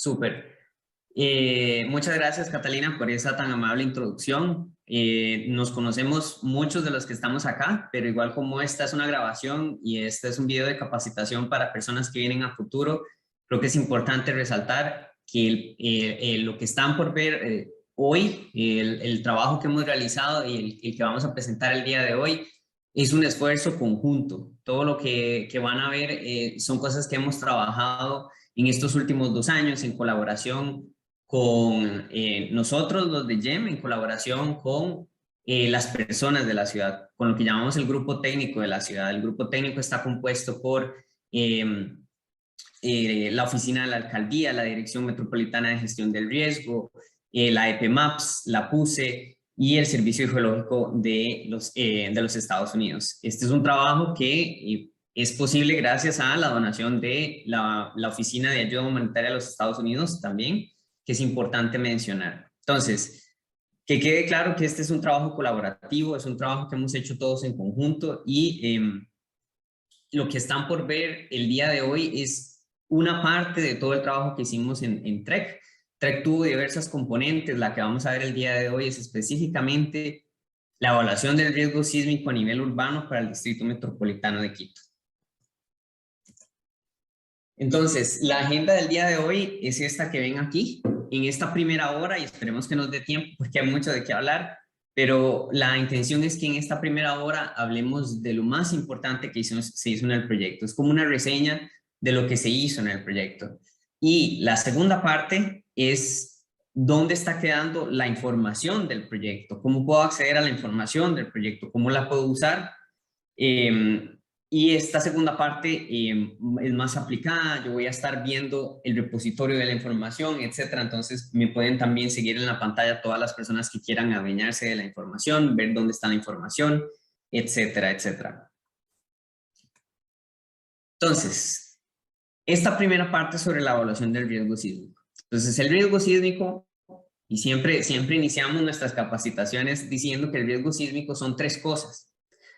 Súper. Muchas gracias, Catalina, por esa tan amable introducción. Nos conocemos muchos de los que estamos acá, pero igual como esta es una grabación y este es un video de capacitación para personas que vienen a futuro, creo que es importante resaltar que lo que están por ver hoy, el trabajo que hemos realizado y el que vamos a presentar el día de hoy, es un esfuerzo conjunto. Todo lo que van a ver son cosas que hemos trabajado en estos últimos 2 años en colaboración con nosotros, los de GEM, en colaboración con las personas de la ciudad, con lo que llamamos el grupo técnico de la ciudad. El grupo técnico está compuesto por la oficina de la alcaldía, la Dirección Metropolitana de Gestión del Riesgo, la EPMAPS, la PUCE y el Servicio Geológico de los Estados Unidos. Este es un trabajo que es posible gracias a la donación de la Oficina de Ayuda Humanitaria de los Estados Unidos también, que es importante mencionar. Entonces, que quede claro que este es un trabajo colaborativo, es un trabajo que hemos hecho todos en conjunto y lo que están por ver el día de hoy es una parte de todo el trabajo que hicimos en TREC. TREC tuvo diversas componentes, la que vamos a ver el día de hoy es específicamente la evaluación del riesgo sísmico a nivel urbano para el Distrito Metropolitano de Quito. Entonces, la agenda del día de hoy es esta que ven aquí, en esta primera hora, y esperemos que nos dé tiempo porque hay mucho de qué hablar, pero la intención es que en esta primera hora hablemos de lo más importante que se hizo en el proyecto. Es como una reseña de lo que se hizo en el proyecto. Y la segunda parte es dónde está quedando la información del proyecto, cómo puedo acceder a la información del proyecto, cómo la puedo usar. Y esta segunda parte es más aplicada, yo voy a estar viendo el repositorio de la información, etcétera. Entonces me pueden también seguir en la pantalla todas las personas que quieran adueñarse de la información, ver dónde está la información, etcétera, etcétera. Entonces, esta primera parte sobre la evaluación del riesgo sísmico. Entonces, el riesgo sísmico, y siempre iniciamos nuestras capacitaciones diciendo que el riesgo sísmico son 3 cosas.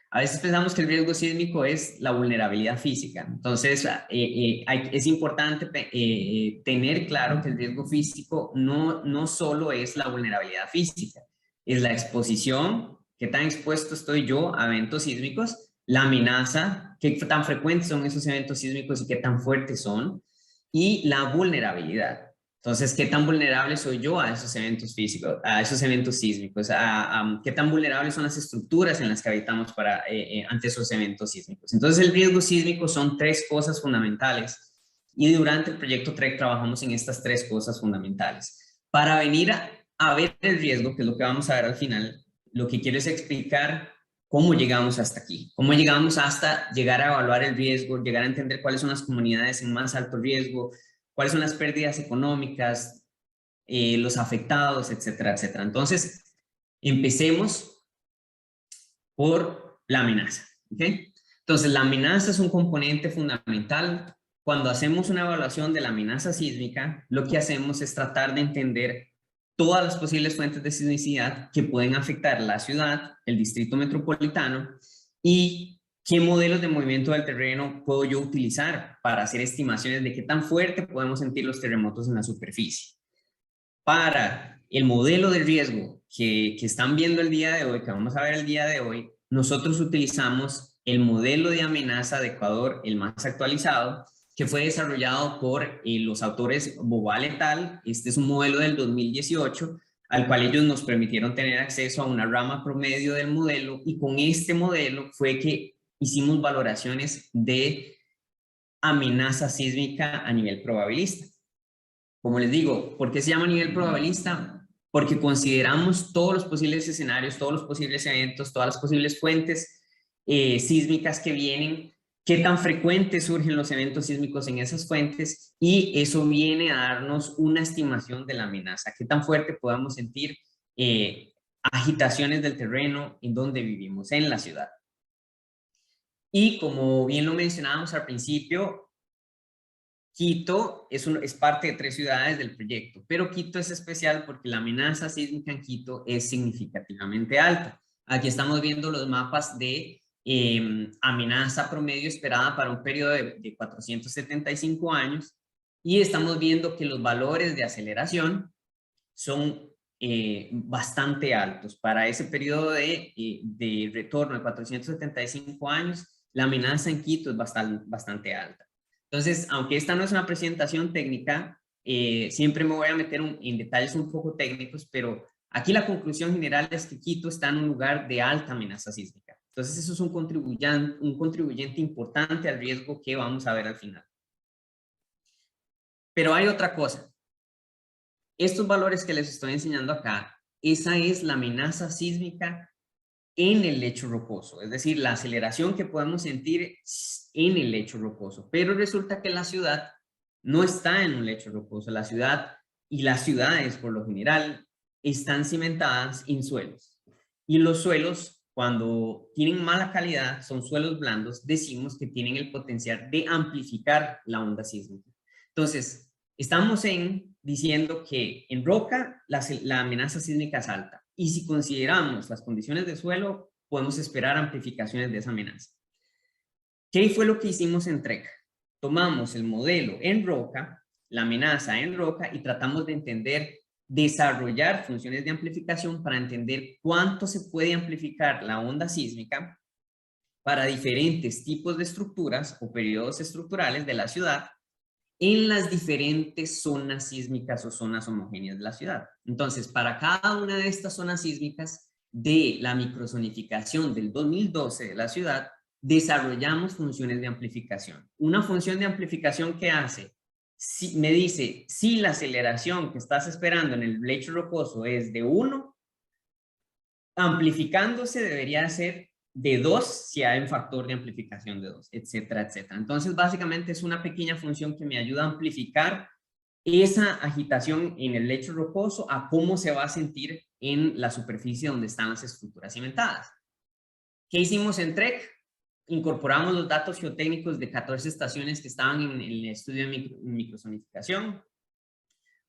A veces pensamos que el riesgo sísmico es la vulnerabilidad física. Entonces, es importante tener claro que el riesgo físico no solo es la vulnerabilidad física, es la exposición, qué tan expuesto estoy yo a eventos sísmicos, la amenaza, qué tan frecuentes son esos eventos sísmicos y qué tan fuertes son, y la vulnerabilidad. Entonces, ¿qué tan vulnerable soy yo a esos eventos físicos, a esos eventos sísmicos? ¿Qué tan vulnerables son las estructuras en las que habitamos ante esos eventos sísmicos? Entonces, el riesgo sísmico son 3 cosas fundamentales y durante el proyecto TREC trabajamos en estas 3 cosas fundamentales. Para venir a ver el riesgo, que es lo que vamos a ver al final, lo que quiero es explicar cómo llegamos hasta aquí, cómo llegamos hasta llegar a evaluar el riesgo, llegar a entender cuáles son las comunidades en más alto riesgo, cuáles son las pérdidas económicas, los afectados, etcétera, etcétera. Entonces, empecemos por la amenaza. ¿Okay? Entonces, la amenaza es un componente fundamental. Cuando hacemos una evaluación de la amenaza sísmica, lo que hacemos es tratar de entender todas las posibles fuentes de sismicidad que pueden afectar la ciudad, el distrito metropolitano y qué modelos de movimiento del terreno puedo yo utilizar para hacer estimaciones de qué tan fuerte podemos sentir los terremotos en la superficie. Para el modelo de riesgo que están viendo el día de hoy, que vamos a ver el día de hoy, nosotros utilizamos el modelo de amenaza de Ecuador, el más actualizado, que fue desarrollado por los autores Bobal et al. Este es un modelo del 2018, al cual ellos nos permitieron tener acceso a una rama promedio del modelo, y con este modelo fue que hicimos valoraciones de amenaza sísmica a nivel probabilista. Como les digo, ¿por qué se llama a nivel probabilista? Porque consideramos todos los posibles escenarios, todos los posibles eventos, todas las posibles fuentes sísmicas que vienen, qué tan frecuentes surgen los eventos sísmicos en esas fuentes, y eso viene a darnos una estimación de la amenaza, qué tan fuerte podamos sentir agitaciones del terreno en donde vivimos, en la ciudad. Y como bien lo mencionábamos al principio, Quito es parte de 3 ciudades del proyecto, pero Quito es especial porque la amenaza sísmica en Quito es significativamente alta. Aquí estamos viendo los mapas de amenaza promedio esperada para un periodo de 475 años, y estamos viendo que los valores de aceleración son bastante altos. Para ese periodo de retorno de 475 años, la amenaza en Quito es bastante alta. Entonces, aunque esta no es una presentación técnica, siempre me voy a meter en detalles un poco técnicos, pero aquí la conclusión general es que Quito está en un lugar de alta amenaza sísmica. Entonces, eso es un contribuyente importante al riesgo que vamos a ver al final. Pero hay otra cosa. Estos valores que les estoy enseñando acá, esa es la amenaza sísmica en el lecho rocoso, es decir, la aceleración que podemos sentir en el lecho rocoso. Pero resulta que la ciudad no está en un lecho rocoso. La ciudad y las ciudades, por lo general, están cimentadas en suelos. Y los suelos, cuando tienen mala calidad, son suelos blandos, decimos que tienen el potencial de amplificar la onda sísmica. Entonces, estamos diciendo que en roca la amenaza sísmica es alta. Y si consideramos las condiciones de suelo, podemos esperar amplificaciones de esa amenaza. ¿Qué fue lo que hicimos en TREC? Tomamos el modelo en roca, la amenaza en roca, y tratamos de entender, desarrollar funciones de amplificación para entender cuánto se puede amplificar la onda sísmica para diferentes tipos de estructuras o periodos estructurales de la ciudad en las diferentes zonas sísmicas o zonas homogéneas de la ciudad. Entonces, para cada una de estas zonas sísmicas de la microzonificación del 2012 de la ciudad, desarrollamos funciones de amplificación. Una función de amplificación que hace, me dice, si la aceleración que estás esperando en el lecho rocoso es de 1, amplificándose debería ser de 2 si hay un factor de amplificación de 2, etcétera, etcétera. Entonces, básicamente es una pequeña función que me ayuda a amplificar esa agitación en el lecho rocoso a cómo se va a sentir en la superficie donde están las estructuras cimentadas. ¿Qué hicimos en TREC? Incorporamos los datos geotécnicos de 14 estaciones que estaban en el estudio de microzonificación.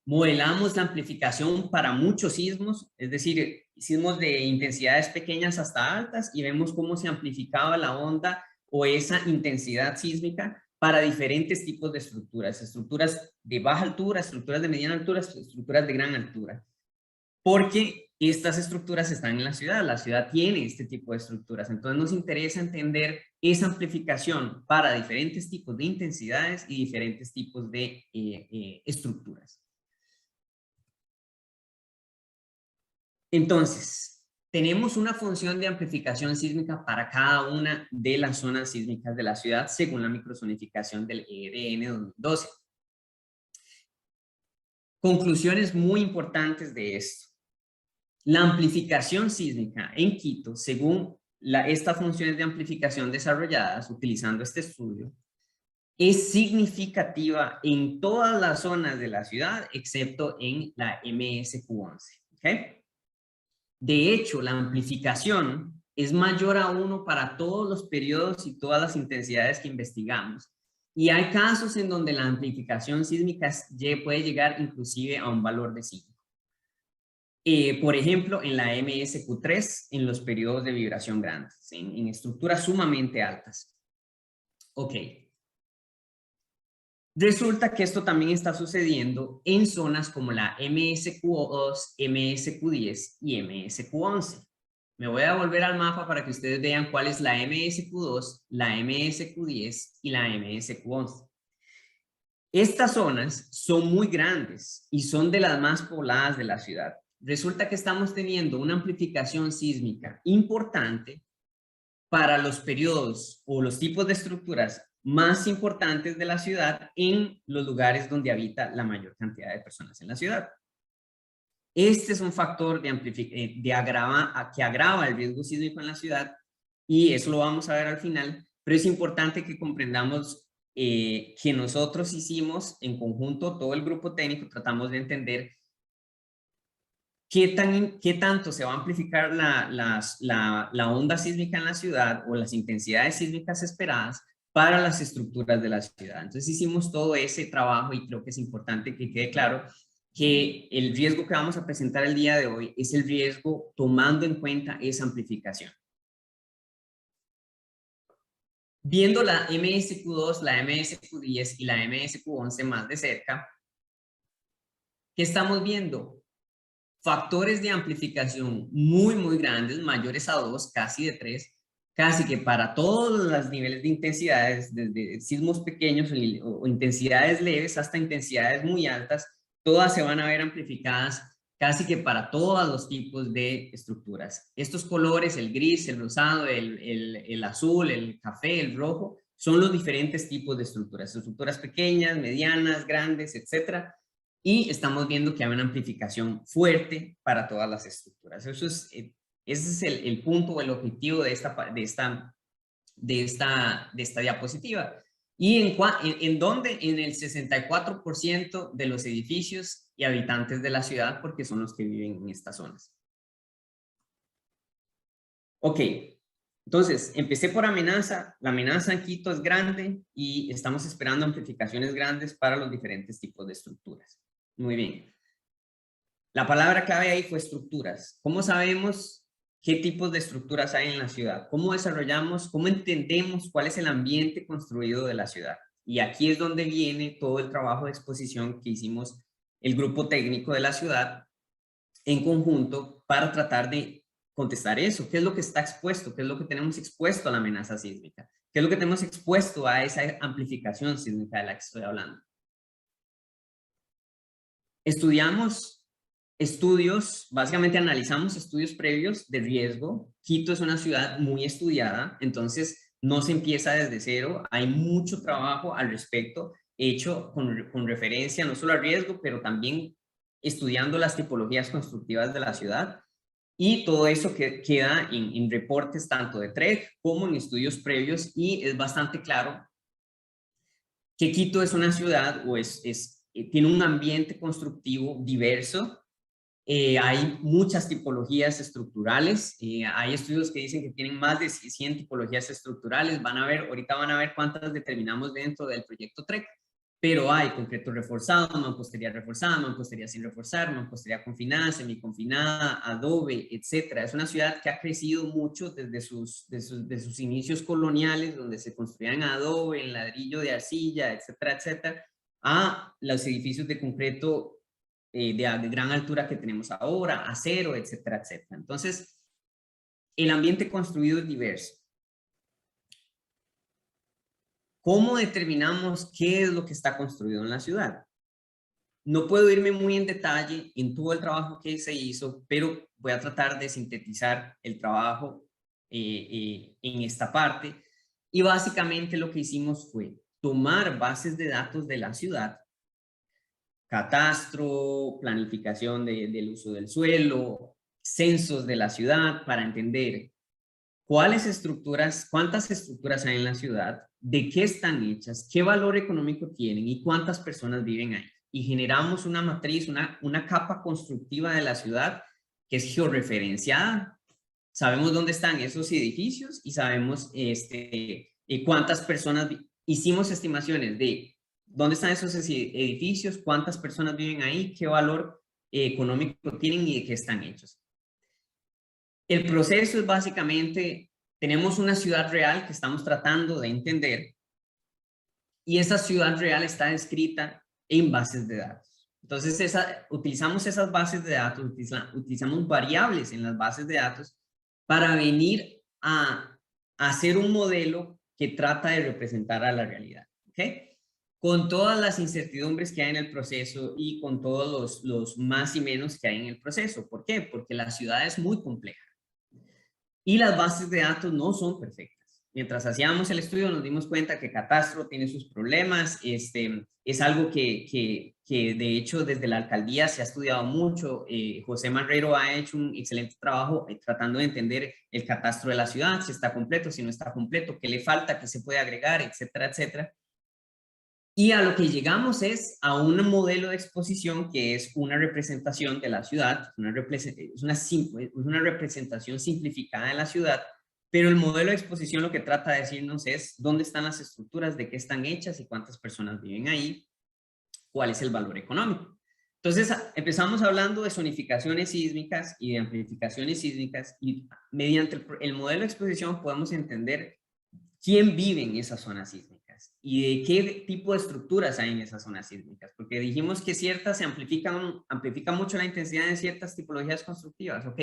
Modelamos la amplificación para muchos sismos, es decir, sismos de intensidades pequeñas hasta altas, y vemos cómo se amplificaba la onda o esa intensidad sísmica para diferentes tipos de estructuras de baja altura, estructuras de mediana altura, estructuras de gran altura. Porque estas estructuras están en la ciudad tiene este tipo de estructuras, entonces nos interesa entender esa amplificación para diferentes tipos de intensidades y diferentes tipos de estructuras. Entonces, tenemos una función de amplificación sísmica para cada una de las zonas sísmicas de la ciudad según la microzonificación del ERN 2012. Conclusiones muy importantes de esto. La amplificación sísmica en Quito, según estas funciones de amplificación desarrolladas utilizando este estudio, es significativa en todas las zonas de la ciudad, excepto en la MSQ11. ¿Okay? De hecho, la amplificación es mayor a 1 para todos los periodos y todas las intensidades que investigamos. Y hay casos en donde la amplificación sísmica puede llegar inclusive a un valor de 5. Por ejemplo, en la MSQ3, en los periodos de vibración grandes, en estructuras sumamente altas. Ok. Resulta que esto también está sucediendo en zonas como la MSQ2, MSQ10 y MSQ11. Me voy a volver al mapa para que ustedes vean cuál es la MSQ2, la MSQ10 y la MSQ11. Estas zonas son muy grandes y son de las más pobladas de la ciudad. Resulta que estamos teniendo una amplificación sísmica importante para los periodos o los tipos de estructuras más importantes de la ciudad en los lugares donde habita la mayor cantidad de personas en la ciudad. Este es un factor que agrava el riesgo sísmico en la ciudad, y eso lo vamos a ver al final, pero es importante que comprendamos que nosotros hicimos en conjunto, todo el grupo técnico, tratamos de entender qué tanto se va a amplificar la onda sísmica en la ciudad o las intensidades sísmicas esperadas para las estructuras de la ciudad. Entonces hicimos todo ese trabajo y creo que es importante que quede claro que el riesgo que vamos a presentar el día de hoy es el riesgo tomando en cuenta esa amplificación. Viendo la MSQ2, la MSQ10 y la MSQ11 más de cerca, ¿qué estamos viendo? Factores de amplificación muy grandes, mayores a 2, casi de 3, casi que para todos los niveles de intensidades, desde sismos pequeños o intensidades leves hasta intensidades muy altas, todas se van a ver amplificadas casi que para todos los tipos de estructuras. Estos colores, el gris, el rosado, el azul, el café, el rojo, son los diferentes tipos de estructuras pequeñas, medianas, grandes, etcétera. Y estamos viendo que hay una amplificación fuerte para todas las estructuras. Ese es el punto o el objetivo de esta diapositiva. ¿Y en dónde? En el 64% de los edificios y habitantes de la ciudad, porque son los que viven en estas zonas. Ok, entonces empecé por amenaza. La amenaza en Quito es grande y estamos esperando amplificaciones grandes para los diferentes tipos de estructuras. Muy bien. La palabra clave ahí fue estructuras. ¿Cómo sabemos qué tipos de estructuras hay en la ciudad? ¿Cómo desarrollamos, cómo entendemos cuál es el ambiente construido de la ciudad? Y aquí es donde viene todo el trabajo de exposición que hicimos el grupo técnico de la ciudad en conjunto para tratar de contestar eso. ¿Qué es lo que está expuesto? ¿Qué es lo que tenemos expuesto a la amenaza sísmica? ¿Qué es lo que tenemos expuesto a esa amplificación sísmica de la que estoy hablando? Estudiamos estudios, básicamente analizamos estudios previos de riesgo. Quito es una ciudad muy estudiada, entonces no se empieza desde cero. Hay mucho trabajo al respecto hecho con referencia no solo al riesgo, pero también estudiando las tipologías constructivas de la ciudad. Y todo eso que queda en reportes tanto de TREC como en estudios previos, y es bastante claro que Quito es una ciudad o tiene un ambiente constructivo diverso. Hay muchas tipologías estructurales. Hay estudios que dicen que tienen más de 100 tipologías estructurales. Ahorita van a ver cuántas determinamos dentro del proyecto TREC. Pero hay concreto reforzado, mampostería reforzada, mampostería sin reforzar, mampostería confinada, semiconfinada, adobe, etc. Es una ciudad que ha crecido mucho desde sus inicios coloniales, donde se construían adobe, en ladrillo de arcilla, etcétera, etcétera, a los edificios de concreto de gran altura que tenemos ahora, acero, etcétera, etcétera. Entonces, el ambiente construido es diverso. ¿Cómo determinamos qué es lo que está construido en la ciudad? No puedo irme muy en detalle en todo el trabajo que se hizo, pero voy a tratar de sintetizar el trabajo en esta parte. Y básicamente lo que hicimos fue tomar bases de datos de la ciudad, catastro, planificación del uso del suelo, censos de la ciudad, para entender cuántas estructuras hay en la ciudad, de qué están hechas, qué valor económico tienen y cuántas personas viven ahí. Y generamos una matriz, una capa constructiva de la ciudad que es georreferenciada. Sabemos dónde están esos edificios y sabemos cuántas personas. Hicimos estimaciones de dónde están esos edificios, cuántas personas viven ahí, qué valor económico tienen y de qué están hechos. El proceso es básicamente, tenemos una ciudad real que estamos tratando de entender, y esa ciudad real está descrita en bases de datos. Entonces, utilizamos esas bases de datos, utilizamos variables en las bases de datos para venir a hacer un modelo que trata de representar a la realidad. ¿Ok? Con todas las incertidumbres que hay en el proceso y con todos los más y menos que hay en el proceso. ¿Por qué? Porque la ciudad es muy compleja y las bases de datos no son perfectas. Mientras hacíamos el estudio nos dimos cuenta que Catastro tiene sus problemas. Es algo que de hecho desde la alcaldía se ha estudiado mucho. José Marrero ha hecho un excelente trabajo tratando de entender el catastro de la ciudad, si está completo, si no está completo, qué le falta, qué se puede agregar, etcétera, etcétera. Y a lo que llegamos es a un modelo de exposición que es una representación de la ciudad, es una representación simplificada de la ciudad, pero el modelo de exposición lo que trata de decirnos es dónde están las estructuras, de qué están hechas y cuántas personas viven ahí, cuál es el valor económico. Entonces empezamos hablando de zonificaciones sísmicas y de amplificaciones sísmicas, y mediante el modelo de exposición podemos entender quién vive en esas zonas sísmicas y de qué tipo de estructuras hay en esas zonas sísmicas, porque dijimos que ciertas se amplifica mucho la intensidad de ciertas tipologías constructivas. Ok,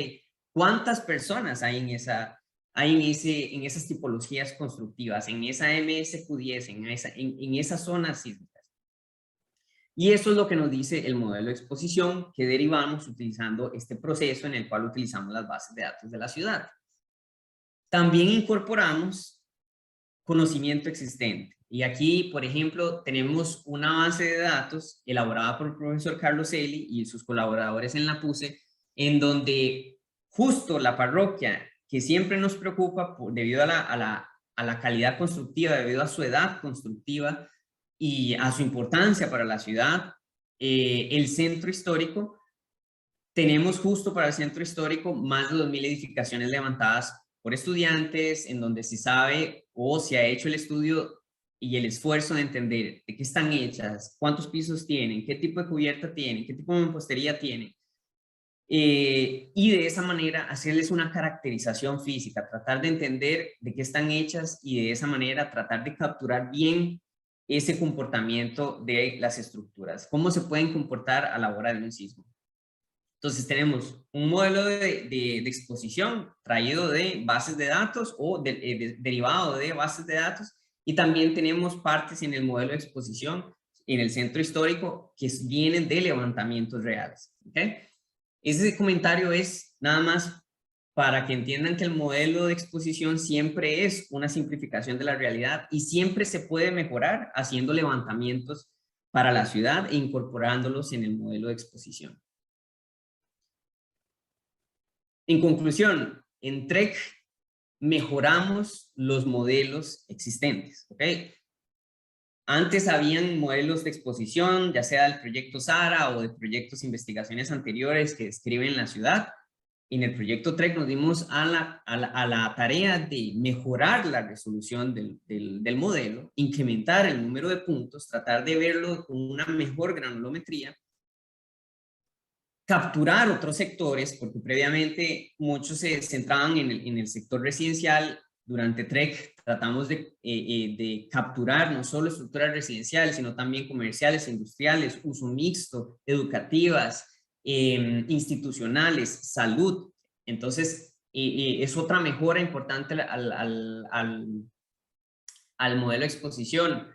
¿cuántas personas hay en esas tipologías constructivas, en esa MSQ10, en esas zonas sísmicas? Y eso es lo que nos dice el modelo de exposición que derivamos utilizando este proceso en el cual utilizamos las bases de datos de la ciudad. También incorporamos conocimiento existente. Y aquí, por ejemplo, tenemos una base de datos elaborada por el profesor Carlos Eli y sus colaboradores en la PUSE, en donde justo la parroquia, que siempre nos preocupa debido a la calidad constructiva, debido a su edad constructiva y a su importancia para la ciudad, el centro histórico, tenemos justo para el centro histórico más de 2000 edificaciones levantadas por estudiantes, en donde se sabe o se ha hecho el estudio y el esfuerzo de entender de qué están hechas, cuántos pisos tienen, qué tipo de cubierta tienen, qué tipo de mampostería tienen. Y de esa manera hacerles una caracterización física, tratar de entender de qué están hechas y de esa manera tratar de capturar bien ese comportamiento de las estructuras, cómo se pueden comportar a la hora de un sismo. Entonces tenemos un modelo de exposición traído de bases de datos o derivado de bases de datos, y también tenemos partes en el modelo de exposición en el centro histórico que vienen de levantamientos reales. ¿Okay? Ese comentario es nada más para que entiendan que el modelo de exposición siempre es una simplificación de la realidad y siempre se puede mejorar haciendo levantamientos para la ciudad e incorporándolos en el modelo de exposición. En conclusión, en TREC mejoramos los modelos existentes, ¿ok? Antes habían modelos de exposición, ya sea del proyecto SARA o de proyectos de investigaciones anteriores que describen la ciudad. En el proyecto TREC nos dimos a la tarea de mejorar la resolución del modelo, incrementar el número de puntos, tratar de verlo con una mejor granulometría, capturar otros sectores, porque previamente muchos se centraban en el sector residencial. Durante TREC tratamos de capturar no solo estructuras residenciales, sino también comerciales, industriales, uso mixto, educativas, institucionales, salud. Entonces, es otra mejora importante al modelo de exposición.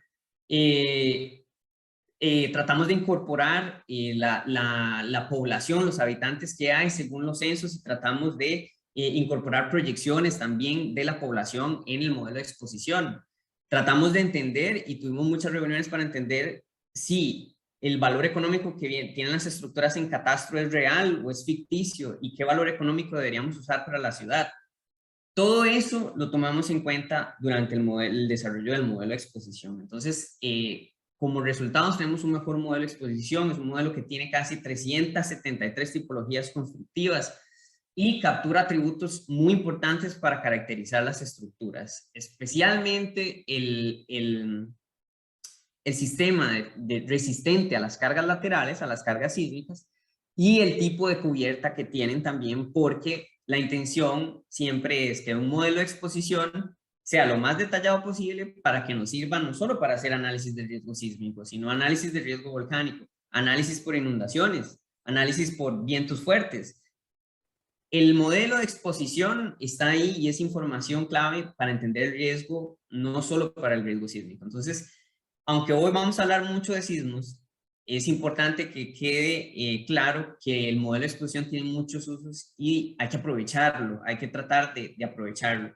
Tratamos de incorporar la población, los habitantes que hay según los censos, y tratamos de incorporar proyecciones también de la población en el modelo de exposición. Tratamos de entender y tuvimos muchas reuniones para entender si el valor económico que tienen las estructuras en catastro es real o es ficticio y qué valor económico deberíamos usar para la ciudad. Todo eso lo tomamos en cuenta durante el desarrollo del modelo de exposición. Entonces, como resultados tenemos un mejor modelo de exposición, es un modelo que tiene casi 373 tipologías constructivas y captura atributos muy importantes para caracterizar las estructuras, especialmente el sistema resistente a las cargas laterales, a las cargas sísmicas, y el tipo de cubierta que tienen también, porque la intención siempre es que un modelo de exposición sea lo más detallado posible para que nos sirva no solo para hacer análisis de riesgo sísmico, sino análisis de riesgo volcánico, análisis por inundaciones, análisis por vientos fuertes. El modelo de exposición está ahí y es información clave para entender el riesgo, no solo para el riesgo sísmico. Entonces, aunque hoy vamos a hablar mucho de sismos, es importante que quede claro que el modelo de exposición tiene muchos usos y hay que aprovecharlo, hay que tratar de aprovecharlo.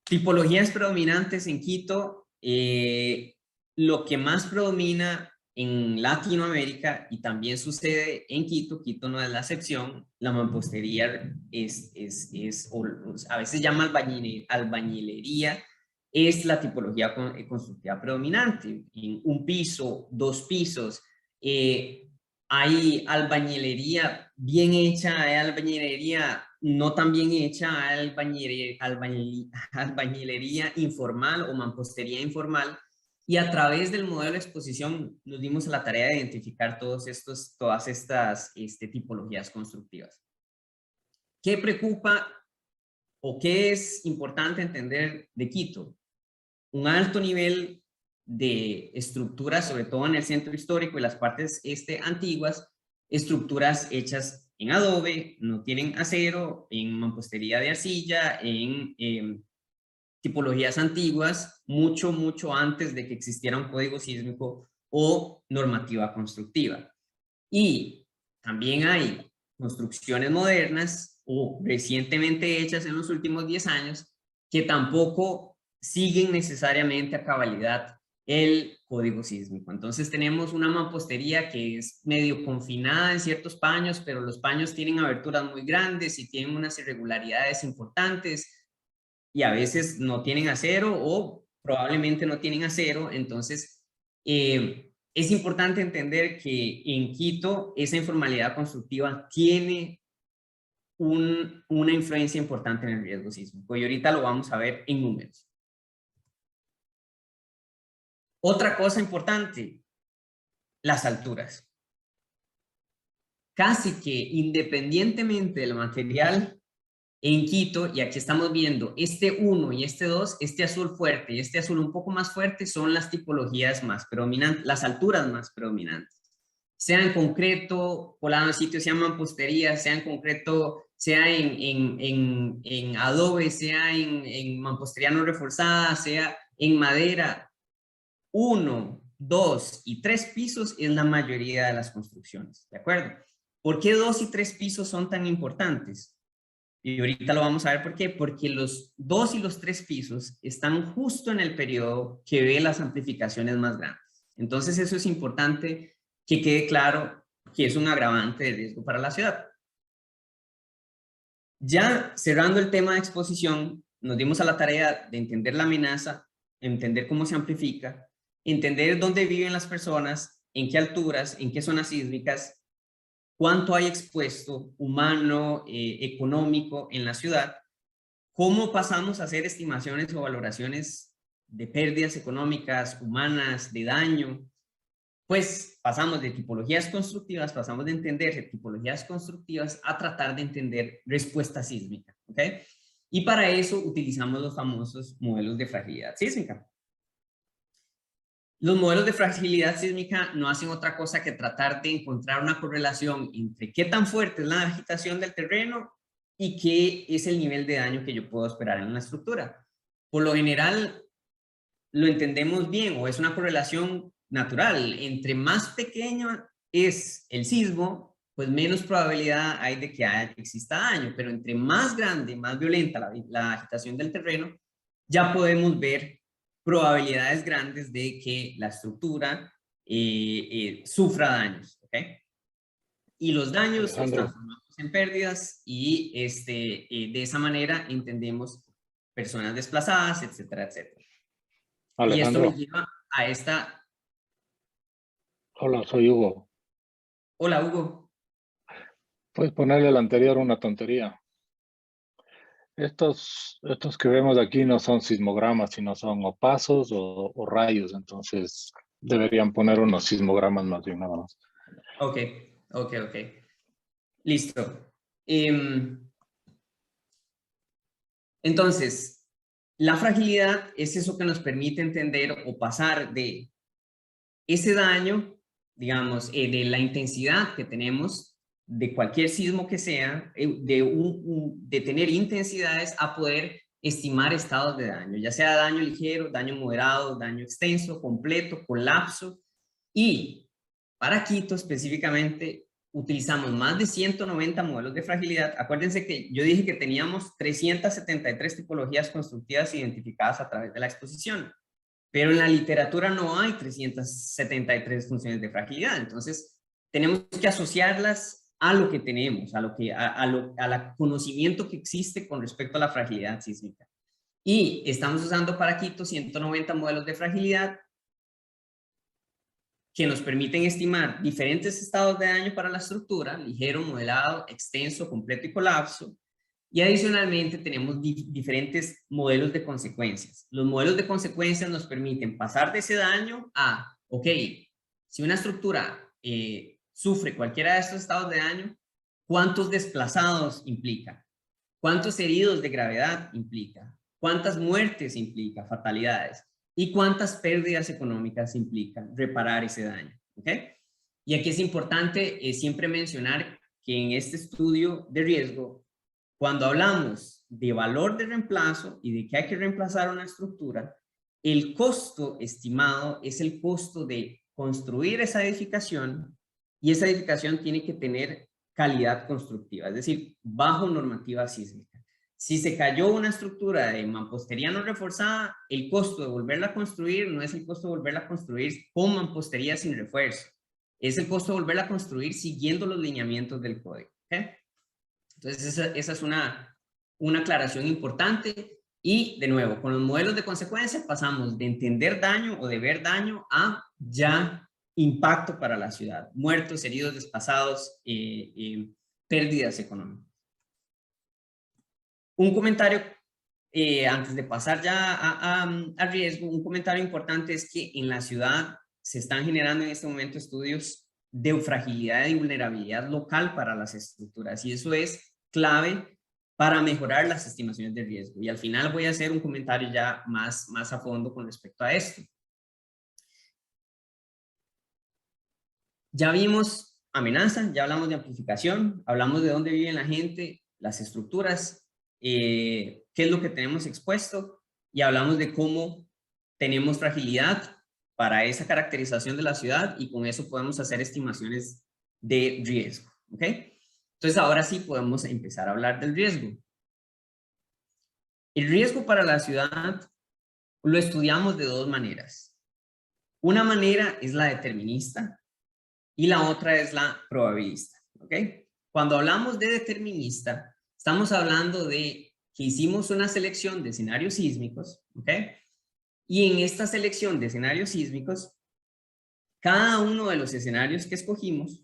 Tipologías predominantes en Quito, lo que más predomina en Latinoamérica y también sucede en Quito, Quito no es la excepción, la mampostería a veces llama albañilería, es la tipología constructiva predominante. En un piso, dos pisos, hay albañilería bien hecha, hay albañilería no tan bien hecha, hay albañilería informal o mampostería informal, y a través del modelo de exposición nos dimos a la tarea de identificar todas estas tipologías constructivas. ¿Qué preocupa o qué es importante entender de Quito? Un alto nivel de estructuras, sobre todo en el centro histórico y las partes antiguas, estructuras hechas en adobe, no tienen acero, en mampostería de arcilla, en tipologías antiguas, mucho antes de que existiera un código sísmico o normativa constructiva. Y también hay construcciones modernas o recientemente hechas en los últimos 10 años que tampoco siguen necesariamente a cabalidad el código sísmico. Entonces tenemos una mampostería que es medio confinada en ciertos paños, pero los paños tienen aberturas muy grandes y tienen unas irregularidades importantes y a veces no tienen acero o probablemente no tienen acero. Entonces, es importante entender que en Quito esa informalidad constructiva tiene una influencia importante en el riesgo sísmico y ahorita lo vamos a ver en números. Otra cosa importante, las alturas. Casi que independientemente del material, en Quito, y aquí estamos viendo este 1 y este 2, este azul fuerte y este azul un poco más fuerte son las tipologías más predominantes, las alturas más predominantes. Sea en concreto, colado en sitio, sea en mampostería, sea en concreto, sea en adobe, sea en mampostería no reforzada, sea en madera. 1, 2 y 3 pisos es la mayoría de las construcciones, ¿de acuerdo? ¿Por qué 2 y 3 pisos son tan importantes? Y ahorita lo vamos a ver por qué. Porque los 2 y los 3 pisos están justo en el periodo que ve las amplificaciones más grandes. Entonces eso es importante que quede claro que es un agravante de riesgo para la ciudad. Ya cerrando el tema de exposición, nos dimos a la tarea de entender la amenaza, entender cómo se amplifica, entender dónde viven las personas, en qué alturas, en qué zonas sísmicas, cuánto hay expuesto humano, económico en la ciudad, cómo pasamos a hacer estimaciones o valoraciones de pérdidas económicas, humanas, de daño. Pues pasamos de tipologías constructivas, pasamos de entender de tipologías constructivas a tratar de entender respuesta sísmica, ¿ok? Y para eso utilizamos los famosos modelos de fragilidad sísmica. Los modelos de fragilidad sísmica no hacen otra cosa que tratar de encontrar una correlación entre qué tan fuerte es la agitación del terreno y qué es el nivel de daño que yo puedo esperar en una estructura. Por lo general, lo entendemos bien o es una correlación natural. Entre más pequeño es el sismo, pues menos probabilidad hay de que exista daño. Pero entre más grande, más violenta la agitación del terreno, ya podemos ver probabilidades grandes de que la estructura sufra daños, ¿ok? Y los daños los Alejandro, transformamos en pérdidas y de esa manera entendemos personas desplazadas, etcétera, etcétera. Y esto me Alejandro, lleva a esta... hola, soy Hugo. Hola, Hugo. Puedes ponerle al anterior una tontería. Estos que vemos aquí no son sismogramas, sino son o pasos o rayos, entonces deberían poner unos sismogramas más bien nada más. Ok, ok, ok. Listo. Entonces, la fragilidad es eso que nos permite entender o pasar de ese daño, digamos, de la intensidad que tenemos de cualquier sismo que sea, de tener intensidades a poder estimar estados de daño, ya sea daño ligero, daño moderado, daño extenso, completo, colapso. Y para Quito específicamente utilizamos más de 190 modelos de fragilidad. Acuérdense que yo dije que teníamos 373 tipologías constructivas identificadas a través de la exposición. Pero en la literatura no hay 373 funciones de fragilidad. Entonces, tenemos que asociarlas a lo que tenemos, al conocimiento que existe con respecto a la fragilidad sísmica. Y estamos usando para Quito 190 modelos de fragilidad que nos permiten estimar diferentes estados de daño para la estructura, ligero, moderado, extenso, completo y colapso. Y adicionalmente tenemos diferentes modelos de consecuencias. Los modelos de consecuencias nos permiten pasar de ese daño a, ok, si una estructura sufre cualquiera de estos estados de daño, ¿cuántos desplazados implica? ¿Cuántos heridos de gravedad implica? ¿Cuántas muertes implica? Fatalidades. ¿Y cuántas pérdidas económicas implica reparar ese daño? ¿Ok? Y aquí es importante siempre mencionar que en este estudio de riesgo, cuando hablamos de valor de reemplazo y de que hay que reemplazar una estructura, el costo estimado es el costo de construir esa edificación, y esa edificación tiene que tener calidad constructiva, es decir, bajo normativa sísmica. Si se cayó una estructura de mampostería no reforzada, el costo de volverla a construir no es el costo de volverla a construir con mampostería sin refuerzo, es el costo de volverla a construir siguiendo los lineamientos del código. ¿Okay? Entonces esa es una aclaración importante. Y de nuevo, con los modelos de consecuencia pasamos de entender daño o de ver daño a ya impacto para la ciudad, muertos, heridos, desplazados, pérdidas económicas. Un comentario, antes de pasar ya a riesgo, un comentario importante es que en la ciudad se están generando en este momento estudios de fragilidad y vulnerabilidad local para las estructuras, y eso es clave para mejorar las estimaciones de riesgo. Y al final voy a hacer un comentario ya más a fondo con respecto a esto. Ya vimos amenaza, ya hablamos de amplificación, hablamos de dónde vive la gente, las estructuras, qué es lo que tenemos expuesto, y hablamos de cómo tenemos fragilidad para esa caracterización de la ciudad, y con eso podemos hacer estimaciones de riesgo. ¿Ok? Entonces ahora sí podemos empezar a hablar del riesgo. El riesgo para la ciudad lo estudiamos de dos maneras. Una manera es la determinista y la otra es la probabilista. ¿Ok? Cuando hablamos de determinista, estamos hablando de que hicimos una selección de escenarios sísmicos, ¿ok? Y en esta selección de escenarios sísmicos, cada uno de los escenarios que escogimos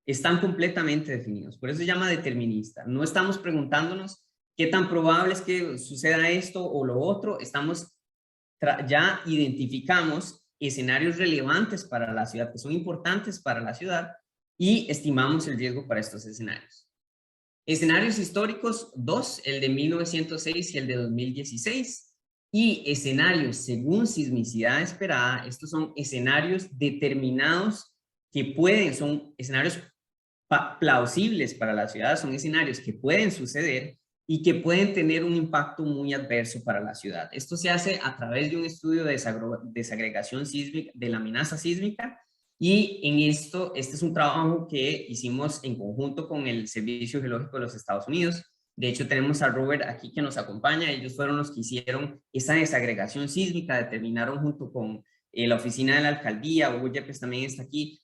están completamente definidos. Por eso se llama determinista. No estamos preguntándonos qué tan probable es que suceda esto o lo otro. Ya identificamos escenarios relevantes para la ciudad, que son importantes para la ciudad, y estimamos el riesgo para estos escenarios. Escenarios históricos, dos, el de 1906 y el de 2016. Y escenarios según sismicidad esperada, estos son escenarios determinados que son escenarios plausibles para la ciudad, son escenarios que pueden suceder y que pueden tener un impacto muy adverso para la ciudad. Esto se hace a través de un estudio de desagregación sísmica, de la amenaza sísmica, y en este es un trabajo que hicimos en conjunto con el Servicio Geológico de los Estados Unidos. De hecho, tenemos a Robert aquí que nos acompaña. Ellos fueron los que hicieron esa desagregación sísmica, determinaron junto con la oficina de la alcaldía, Hugo Yepes también está aquí,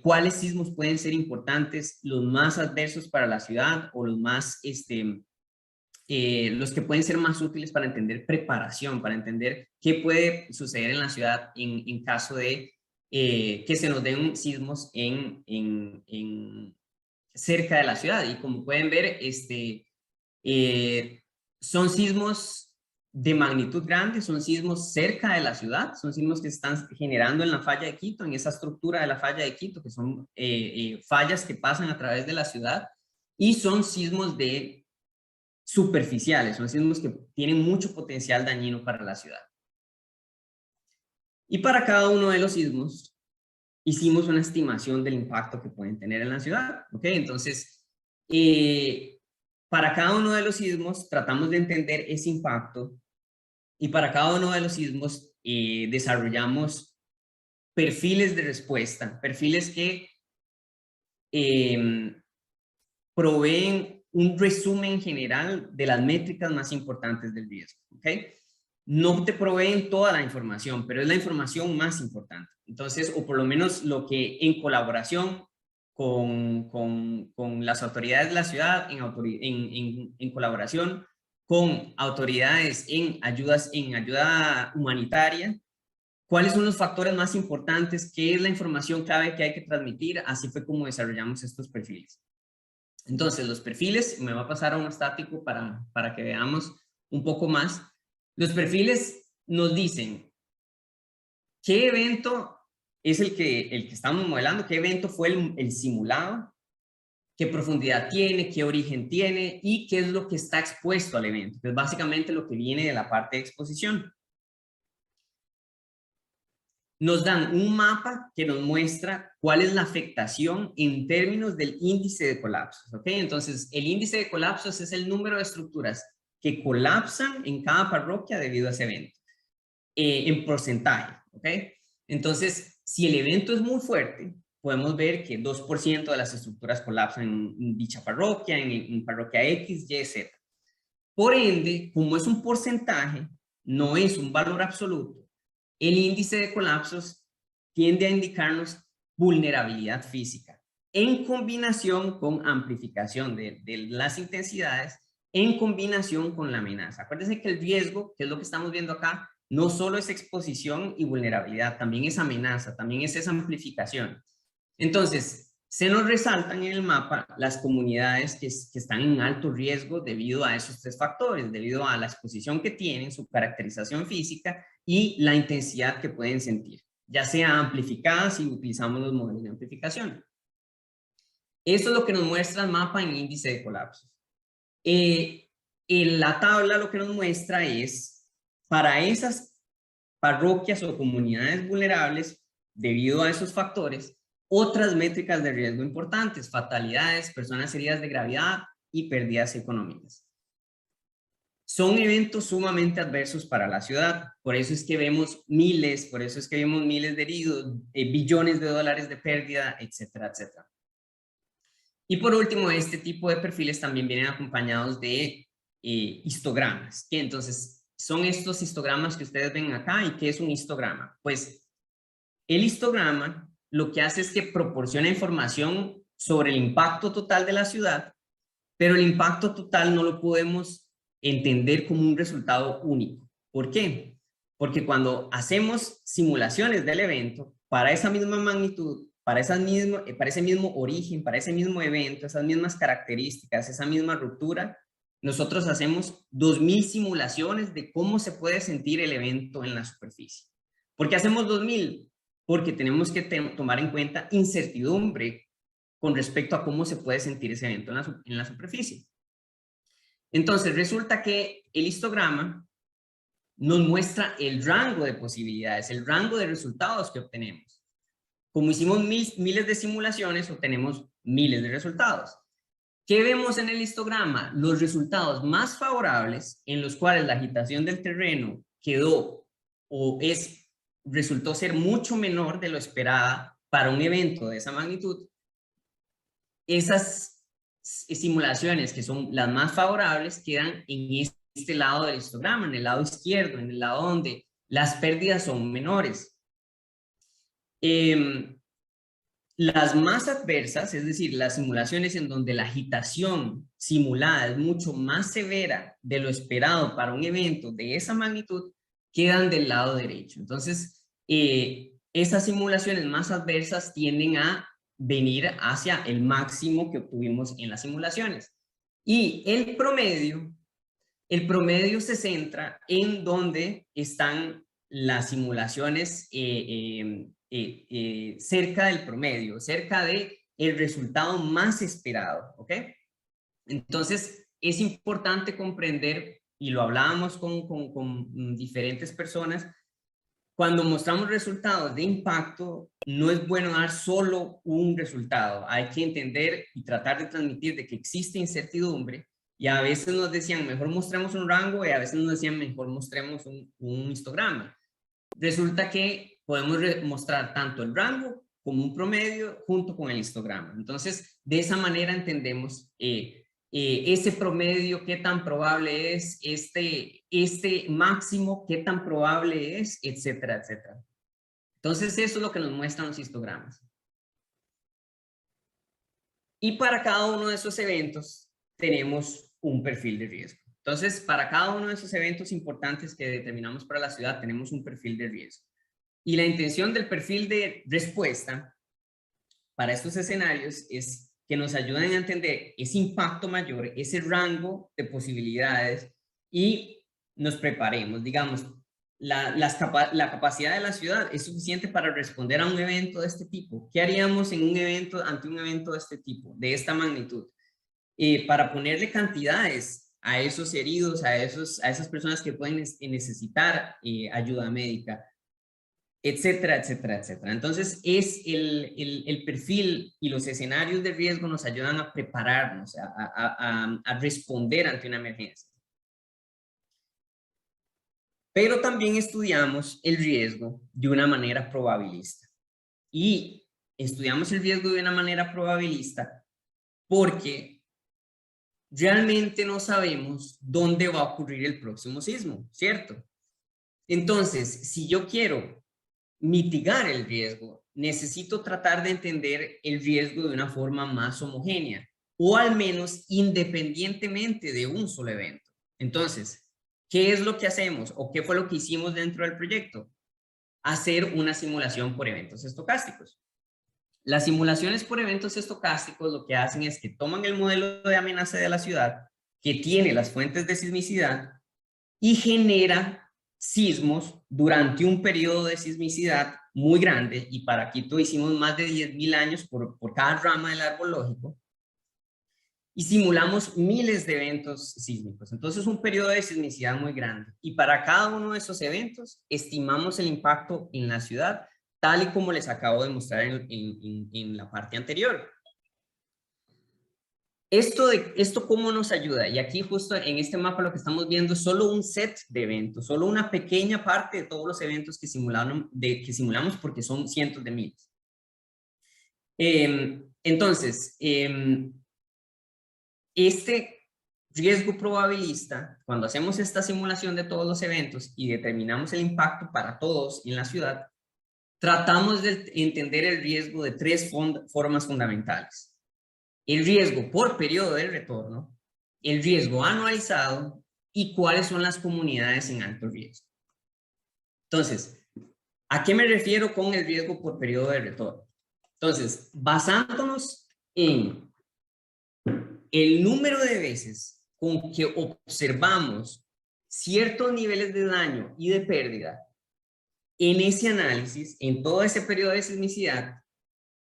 cuáles sismos pueden ser importantes, los más adversos para la ciudad o los más, los que pueden ser más útiles para entender preparación, para entender qué puede suceder en la ciudad en caso de que se nos den sismos cerca de la ciudad. Y como pueden ver, son sismos de magnitud grande, son sismos cerca de la ciudad, son sismos que se están generando en la falla de Quito, en esa estructura de la falla de Quito, que son fallas que pasan a través de la ciudad, y son sismos superficiales, son sismos que tienen mucho potencial dañino para la ciudad. Y para cada uno de los sismos hicimos una estimación del impacto que pueden tener en la ciudad. ¿Ok? Entonces, para cada uno de los sismos tratamos de entender ese impacto, y para cada uno de los sismos desarrollamos perfiles de respuesta, perfiles que proveen un resumen general de las métricas más importantes del riesgo. ¿Ok? No te proveen toda la información, pero es la información más importante. Entonces, o por lo menos lo que en colaboración con las autoridades de la ciudad, en colaboración con autoridades en ayuda humanitaria, ¿cuáles son los factores más importantes? ¿Qué es la información clave que hay que transmitir? Así fue como desarrollamos estos perfiles. Entonces, los perfiles, me va a pasar a un estático para que veamos un poco más. Los perfiles nos dicen qué evento es el que estamos modelando, qué evento fue el simulado, qué profundidad tiene, qué origen tiene y qué es lo que está expuesto al evento, que es básicamente lo que viene de la parte de exposición. Nos dan un mapa que nos muestra cuál es la afectación en términos del índice de colapsos, ¿ok? Entonces, el índice de colapsos es el número de estructuras que colapsan en cada parroquia debido a ese evento, en porcentaje, ¿ok? Entonces, si el evento es muy fuerte, podemos ver que 2% de las estructuras colapsan en dicha parroquia, en parroquia X, Y, Z. Por ende, como es un porcentaje, no es un valor absoluto, el índice de colapsos tiende a indicarnos vulnerabilidad física en combinación con amplificación de las intensidades, en combinación con la amenaza. Acuérdense que el riesgo, que es lo que estamos viendo acá, no solo es exposición y vulnerabilidad, también es amenaza, también es esa amplificación. Entonces, se nos resaltan en el mapa las comunidades que están en alto riesgo debido a esos tres factores, debido a la exposición que tienen, su caracterización física y la intensidad que pueden sentir, ya sea amplificada si utilizamos los modelos de amplificación. Esto es lo que nos muestra el mapa en índice de colapsos. En la tabla lo que nos muestra es, para esas parroquias o comunidades vulnerables, debido a esos factores, otras métricas de riesgo importantes: fatalidades, personas heridas de gravedad y pérdidas económicas. Son eventos sumamente adversos para la ciudad, por eso es que vemos miles de heridos, billones de dólares de pérdida, etcétera, etcétera. Y por último, este tipo de perfiles también vienen acompañados de histogramas, que entonces son estos histogramas que ustedes ven acá. ¿Y qué es un histograma? Pues el histograma lo que hace es que proporciona información sobre el impacto total de la ciudad, pero el impacto total no lo podemos entender como un resultado único. ¿Por qué? Porque cuando hacemos simulaciones del evento, para esa misma magnitud, para ese mismo origen, para ese mismo evento, esas mismas características, esa misma ruptura, nosotros hacemos 2000 simulaciones de cómo se puede sentir el evento en la superficie. ¿Por qué hacemos 2000? Porque tenemos que tomar en cuenta incertidumbre con respecto a cómo se puede sentir ese evento en la superficie. Entonces, resulta que el histograma nos muestra el rango de posibilidades, el rango de resultados que obtenemos. Como hicimos miles de simulaciones, obtenemos miles de resultados. ¿Qué vemos en el histograma? Los resultados más favorables, en los cuales la agitación del terreno resultó ser mucho menor de lo esperada para un evento de esa magnitud. Esas simulaciones que son las más favorables quedan en este lado del histograma, en el lado izquierdo, en el lado donde las pérdidas son menores. Las más adversas, es decir, las simulaciones en donde la agitación simulada es mucho más severa de lo esperado para un evento de esa magnitud, quedan del lado derecho. Entonces, esas simulaciones más adversas tienden a venir hacia el máximo que obtuvimos en las simulaciones. Y el promedio se centra en donde están las simulaciones cerca del promedio, cerca del resultado más esperado, ¿ok? Entonces, es importante comprender, y lo hablábamos con diferentes personas, cuando mostramos resultados de impacto, no es bueno dar solo un resultado. Hay que entender y tratar de transmitir de que existe incertidumbre, y a veces nos decían, mejor mostremos un rango, y a veces nos decían, mejor mostremos un histograma. Resulta que podemos mostrar tanto el rango como un promedio junto con el histograma. Entonces, de esa manera entendemos ese promedio, qué tan probable es, este máximo, qué tan probable es, etcétera, etcétera. Entonces, eso es lo que nos muestran los histogramas. Y para cada uno de esos eventos tenemos un perfil de riesgo. Entonces, para cada uno de esos eventos importantes que determinamos para la ciudad, tenemos un perfil de riesgo. Y la intención del perfil de respuesta para estos escenarios es que nos ayuden a entender ese impacto mayor, ese rango de posibilidades, y nos preparemos. Digamos, la capacidad de la ciudad es suficiente para responder a un evento de este tipo. ¿Qué haríamos en un evento, ante un evento de este tipo, de esta magnitud? Para ponerle cantidades a esos heridos, a esas personas que pueden necesitar ayuda médica, etcétera, etcétera, etcétera. Entonces, es el perfil y los escenarios de riesgo nos ayudan a prepararnos, a responder ante una emergencia. Pero también estudiamos el riesgo de una manera probabilista. Y estudiamos el riesgo de una manera probabilista porque realmente no sabemos dónde va a ocurrir el próximo sismo, ¿cierto? Entonces, si yo quiero mitigar el riesgo, necesito tratar de entender el riesgo de una forma más homogénea, o al menos independientemente de un solo evento. Entonces, ¿qué es lo que hacemos o qué fue lo que hicimos dentro del proyecto? Hacer una simulación por eventos estocásticos. Las simulaciones por eventos estocásticos lo que hacen es que toman el modelo de amenaza de la ciudad, que tiene las fuentes de sismicidad, y genera sismos durante un periodo de sismicidad muy grande, y para Quito hicimos más de 10.000 años por cada rama del árbol lógico, y simulamos miles de eventos sísmicos. Entonces, un periodo de sismicidad muy grande. Y para cada uno de esos eventos, estimamos el impacto en la ciudad, tal y como les acabo de mostrar en la parte anterior. Esto cómo nos ayuda, y aquí justo en este mapa lo que estamos viendo es solo un set de eventos, solo una pequeña parte de todos los eventos que simulamos porque son cientos de miles. Entonces, este riesgo probabilista, cuando hacemos esta simulación de todos los eventos y determinamos el impacto para todos en la ciudad, tratamos de entender el riesgo de tres formas fundamentales. El riesgo por periodo del retorno, el riesgo anualizado y cuáles son las comunidades en alto riesgo. Entonces, ¿a qué me refiero con el riesgo por periodo de retorno? Entonces, basándonos en el número de veces con que observamos ciertos niveles de daño y de pérdida en ese análisis, en todo ese periodo de sismicidad,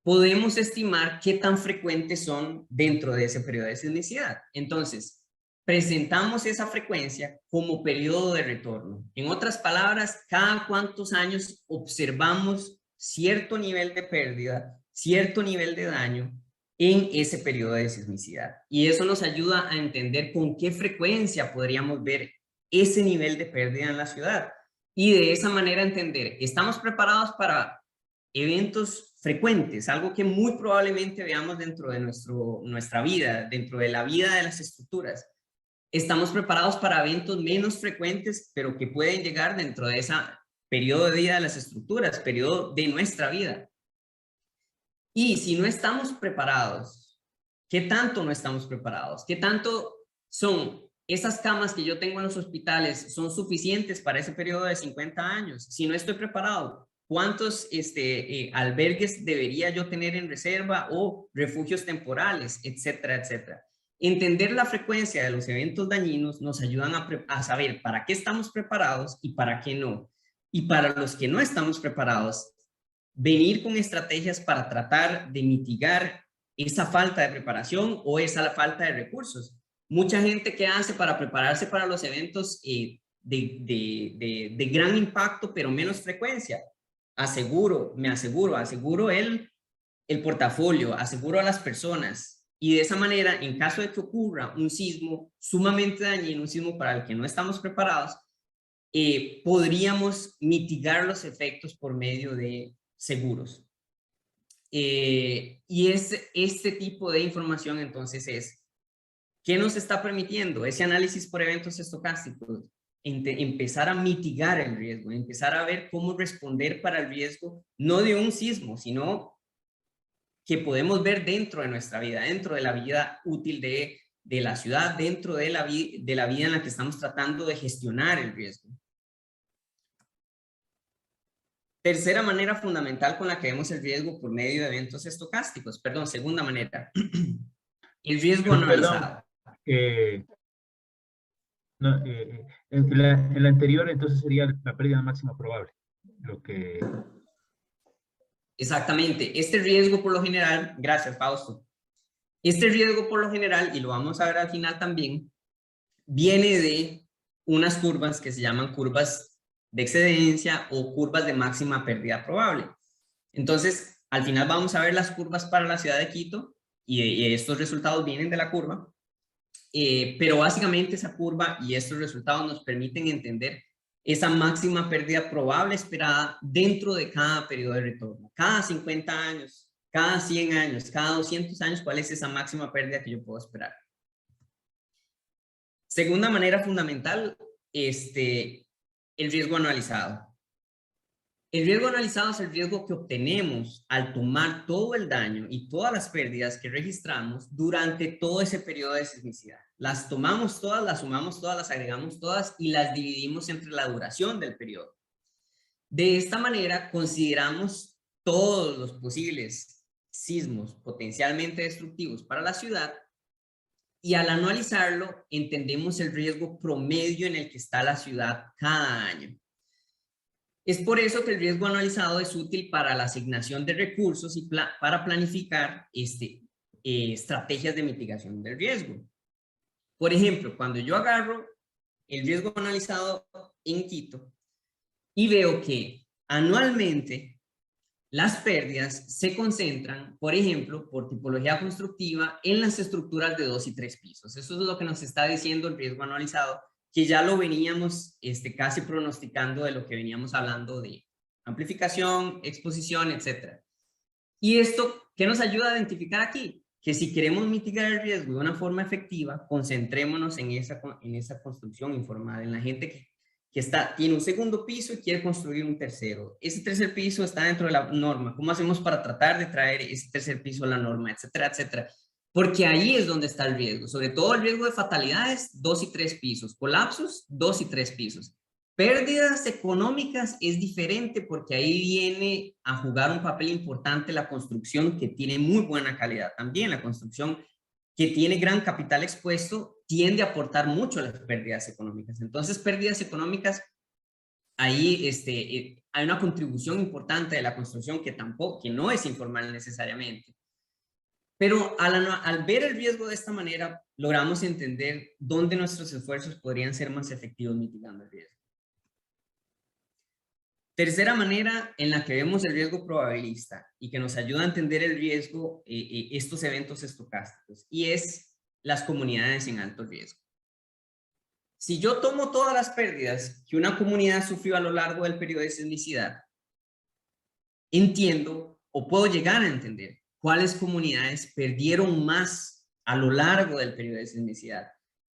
podemos estimar qué tan frecuentes son dentro de ese periodo de sismicidad. Entonces, presentamos esa frecuencia como periodo de retorno. En otras palabras, cada cuántos años observamos cierto nivel de pérdida, cierto nivel de daño en ese periodo de sismicidad. Y eso nos ayuda a entender con qué frecuencia podríamos ver ese nivel de pérdida en la ciudad. Y de esa manera entender, ¿estamos preparados para eventos frecuentes, algo que muy probablemente veamos dentro de nuestra vida, dentro de la vida de las estructuras? ¿Estamos preparados para eventos menos frecuentes, pero que pueden llegar dentro de ese periodo de vida de las estructuras, periodo de nuestra vida? Y si no estamos preparados, ¿qué tanto no estamos preparados? ¿Qué tanto son esas camas que yo tengo en los hospitales son suficientes para ese periodo de 50 años? Si no estoy preparado, ¿cuántos albergues debería yo tener en reserva o refugios temporales, etcétera, etcétera? Entender la frecuencia de los eventos dañinos nos ayudan a saber para qué estamos preparados y para qué no. Y para los que no estamos preparados, venir con estrategias para tratar de mitigar esa falta de preparación o esa falta de recursos. Mucha gente que hace para prepararse para los eventos de gran impacto, pero menos frecuencia. Aseguro el portafolio, aseguro a las personas. Y de esa manera, en caso de que ocurra un sismo sumamente dañino, un sismo para el que no estamos preparados, podríamos mitigar los efectos por medio de seguros. Y este tipo de información entonces es, ¿qué nos está permitiendo? Ese análisis por eventos estocásticos, empezar a mitigar el riesgo, empezar a ver cómo responder para el riesgo, no de un sismo, sino que podemos ver dentro de nuestra vida, dentro de la vida útil de la ciudad, dentro de la vida en la que estamos tratando de gestionar el riesgo. Tercera manera fundamental con la que vemos el riesgo por medio de eventos estocásticos. Perdón, segunda manera. El riesgo anualizado. No, en la anterior, entonces sería la pérdida máxima probable. Lo que... Exactamente. Este riesgo por lo general, gracias Fausto, este riesgo por lo general, y lo vamos a ver al final también, viene de unas curvas que se llaman curvas de excedencia o curvas de máxima pérdida probable. Entonces, al final vamos a ver las curvas para la ciudad de Quito y estos resultados vienen de la curva, pero básicamente esa curva y estos resultados nos permiten entender esa máxima pérdida probable esperada dentro de cada periodo de retorno. Cada 50 años, cada 100 años, cada 200 años, ¿cuál es esa máxima pérdida que yo puedo esperar? Segunda manera fundamental, el riesgo anualizado. El riesgo anualizado es el riesgo que obtenemos al tomar todo el daño y todas las pérdidas que registramos durante todo ese periodo de sismicidad. Las tomamos todas, las sumamos todas, las agregamos todas y las dividimos entre la duración del periodo. De esta manera consideramos todos los posibles sismos potencialmente destructivos para la ciudad y al anualizarlo entendemos el riesgo promedio en el que está la ciudad cada año. Es por eso que el riesgo anualizado es útil para la asignación de recursos y para planificar estrategias de mitigación del riesgo. Por ejemplo, cuando yo agarro el riesgo anualizado en Quito y veo que anualmente las pérdidas se concentran, por ejemplo, por tipología constructiva en las estructuras de 2 y 3 pisos. Eso es lo que nos está diciendo el riesgo anualizado, que ya lo veníamos casi pronosticando de lo que veníamos hablando de amplificación, exposición, etc. ¿Y esto qué nos ayuda a identificar aquí? Que si queremos mitigar el riesgo de una forma efectiva, concentrémonos en esa construcción informal, en la gente que tiene un segundo piso y quiere construir un tercero. Ese tercer piso está dentro de la norma. ¿Cómo hacemos para tratar de traer ese tercer piso a la norma, etcétera, etcétera? Porque ahí es donde está el riesgo, sobre todo el riesgo de fatalidades, 2 y 3 pisos, colapsos, 2 y 3 pisos. Pérdidas económicas es diferente porque ahí viene a jugar un papel importante la construcción que tiene muy buena calidad también. La construcción que tiene gran capital expuesto tiende a aportar mucho a las pérdidas económicas. Entonces, pérdidas económicas, ahí hay una contribución importante de la construcción que no es informal necesariamente. Pero al ver el riesgo de esta manera, logramos entender dónde nuestros esfuerzos podrían ser más efectivos mitigando el riesgo. Tercera manera en la que vemos el riesgo probabilista y que nos ayuda a entender el riesgo, estos eventos estocásticos, y es las comunidades en alto riesgo. Si yo tomo todas las pérdidas que una comunidad sufrió a lo largo del periodo de sismicidad, entiendo o puedo llegar a entender cuáles comunidades perdieron más a lo largo del periodo de sismicidad,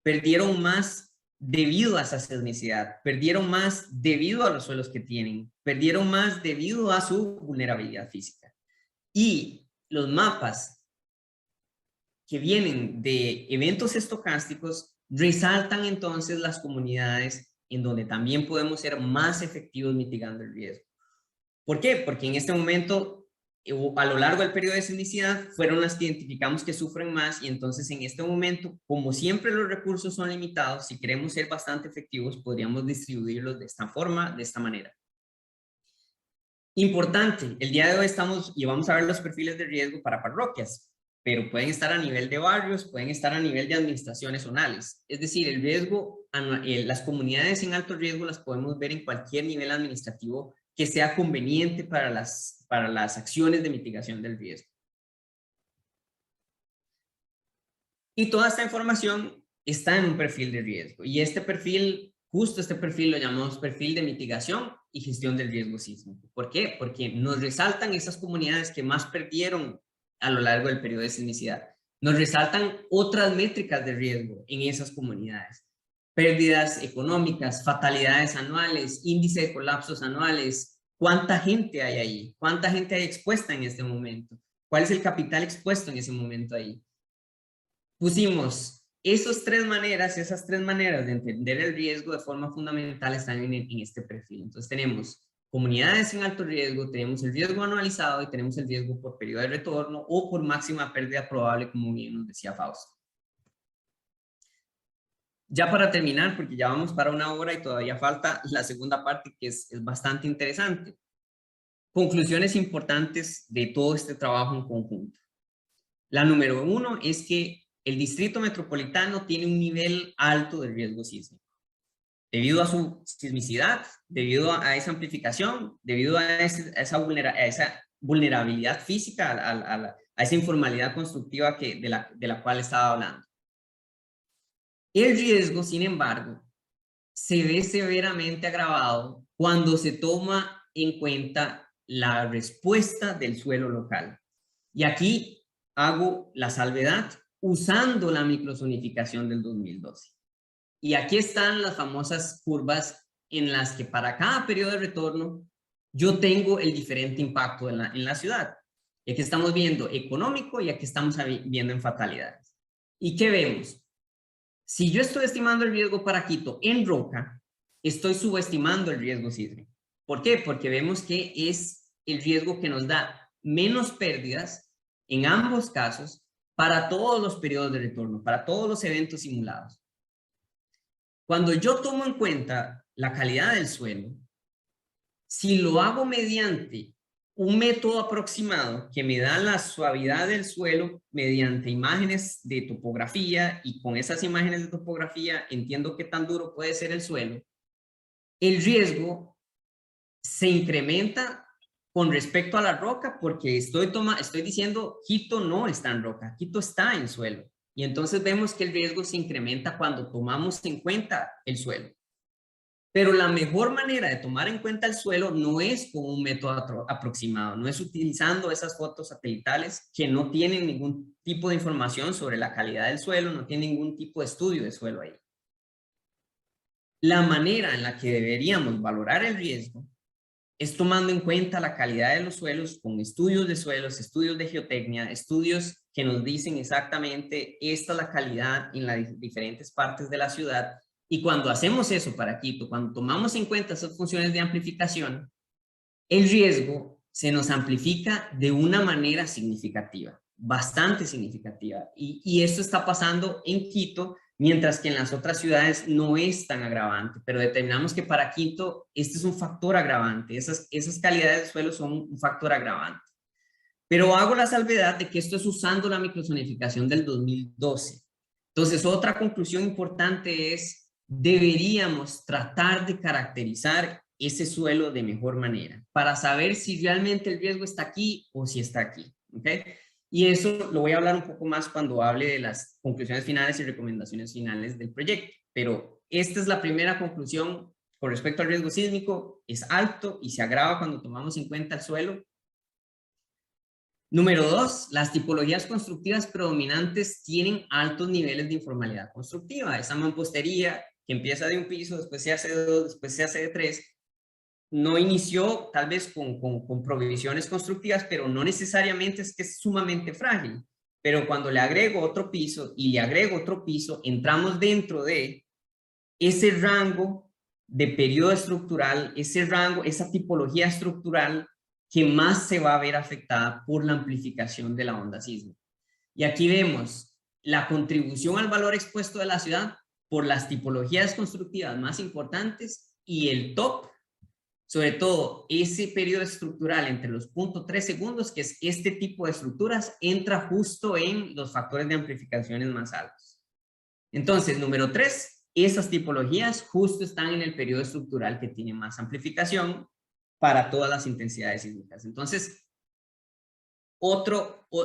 perdieron más debido a esa sismicidad, perdieron más debido a los suelos que tienen, perdieron más debido a su vulnerabilidad física. Y los mapas que vienen de eventos estocásticos resaltan entonces las comunidades en donde también podemos ser más efectivos mitigando el riesgo. ¿Por qué? Porque en este momento, a lo largo del periodo de sismicidad, fueron las que identificamos que sufren más y entonces en este momento, como siempre los recursos son limitados, si queremos ser bastante efectivos, podríamos distribuirlos de esta forma, de esta manera. Importante, el día de hoy vamos a ver los perfiles de riesgo para parroquias, pero pueden estar a nivel de barrios, pueden estar a nivel de administraciones zonales. Es decir, el riesgo, las comunidades en alto riesgo las podemos ver en cualquier nivel administrativo que sea conveniente para las acciones de mitigación del riesgo. Y toda esta información está en un perfil de riesgo. Y justo este perfil lo llamamos perfil de mitigación y gestión del riesgo sísmico. ¿Por qué? Porque nos resaltan esas comunidades que más perdieron a lo largo del periodo de sismicidad. Nos resaltan otras métricas de riesgo en esas comunidades. Pérdidas económicas, fatalidades anuales, índice de colapsos anuales, cuánta gente hay ahí, cuánta gente hay expuesta en este momento, cuál es el capital expuesto en ese momento ahí. Pusimos esas tres maneras de entender el riesgo de forma fundamental están en este perfil. Entonces tenemos comunidades en alto riesgo, tenemos el riesgo anualizado y tenemos el riesgo por periodo de retorno o por máxima pérdida probable, como bien nos decía Fausto. Ya para terminar, porque ya vamos para 1 hora y todavía falta la segunda parte que es bastante interesante. Conclusiones importantes de todo este trabajo en conjunto. La número 1 es que el Distrito Metropolitano tiene un nivel alto de riesgo sísmico. Debido a su sismicidad, debido a esa amplificación, debido a esa vulnerabilidad física, a esa informalidad constructiva de la cual estaba hablando. El riesgo, sin embargo, se ve severamente agravado cuando se toma en cuenta la respuesta del suelo local. Y aquí hago la salvedad usando la microzonificación del 2012. Y aquí están las famosas curvas en las que para cada periodo de retorno yo tengo el diferente impacto en la ciudad. Y aquí estamos viendo económico y aquí estamos viendo en fatalidades. ¿Y qué vemos? Si yo estoy estimando el riesgo para Quito en roca, estoy subestimando el riesgo sísmico. ¿Por qué? Porque vemos que es el riesgo que nos da menos pérdidas en ambos casos para todos los periodos de retorno, para todos los eventos simulados. Cuando yo tomo en cuenta la calidad del suelo, si lo hago mediante un método aproximado que me da la suavidad del suelo mediante imágenes de topografía, y con esas imágenes de topografía entiendo qué tan duro puede ser el suelo, el riesgo se incrementa con respecto a la roca, porque estoy diciendo Quito no está en roca, Quito está en suelo. Y entonces vemos que el riesgo se incrementa cuando tomamos en cuenta el suelo. Pero la mejor manera de tomar en cuenta el suelo no es con un método aproximado, no es utilizando esas fotos satelitales que no tienen ningún tipo de información sobre la calidad del suelo, no tienen ningún tipo de estudio de suelo ahí. La manera en la que deberíamos valorar el riesgo es tomando en cuenta la calidad de los suelos con estudios de suelos, estudios de geotecnia, estudios que nos dicen exactamente esta es la calidad en las diferentes partes de la ciudad. Y cuando hacemos eso para Quito, cuando tomamos en cuenta esas funciones de amplificación, el riesgo se nos amplifica de una manera significativa, bastante significativa. Y esto está pasando en Quito, mientras que en las otras ciudades no es tan agravante, pero determinamos que para Quito este es un factor agravante, esas calidades de suelo son un factor agravante. Pero hago la salvedad de que esto es usando la microzonificación del 2012. Entonces, otra conclusión importante es, deberíamos tratar de caracterizar ese suelo de mejor manera para saber si realmente el riesgo está aquí o si está aquí. ¿Okay? Y eso lo voy a hablar un poco más cuando hable de las conclusiones finales y recomendaciones finales del proyecto. Pero esta es la primera conclusión con respecto al riesgo sísmico. Es alto y se agrava cuando tomamos en cuenta el suelo. Número 2, las tipologías constructivas predominantes tienen altos niveles de informalidad constructiva. Esa mampostería que empieza de un piso, después se hace de 2, después se hace de 3, no inició tal vez con provisiones constructivas, pero no necesariamente es que es sumamente frágil. Pero cuando le agrego otro piso y le agrego otro piso, entramos dentro de ese rango de periodo estructural, ese rango, esa tipología estructural que más se va a ver afectada por la amplificación de la onda sísmica. Y aquí vemos la contribución al valor expuesto de la ciudad por las tipologías constructivas más importantes y el top, sobre todo ese periodo estructural entre los 0.3 segundos, que es este tipo de estructuras, entra justo en los factores de amplificaciones más altos. Entonces, número 3, esas tipologías justo están en el periodo estructural que tiene más amplificación para todas las intensidades sísmicas. Entonces,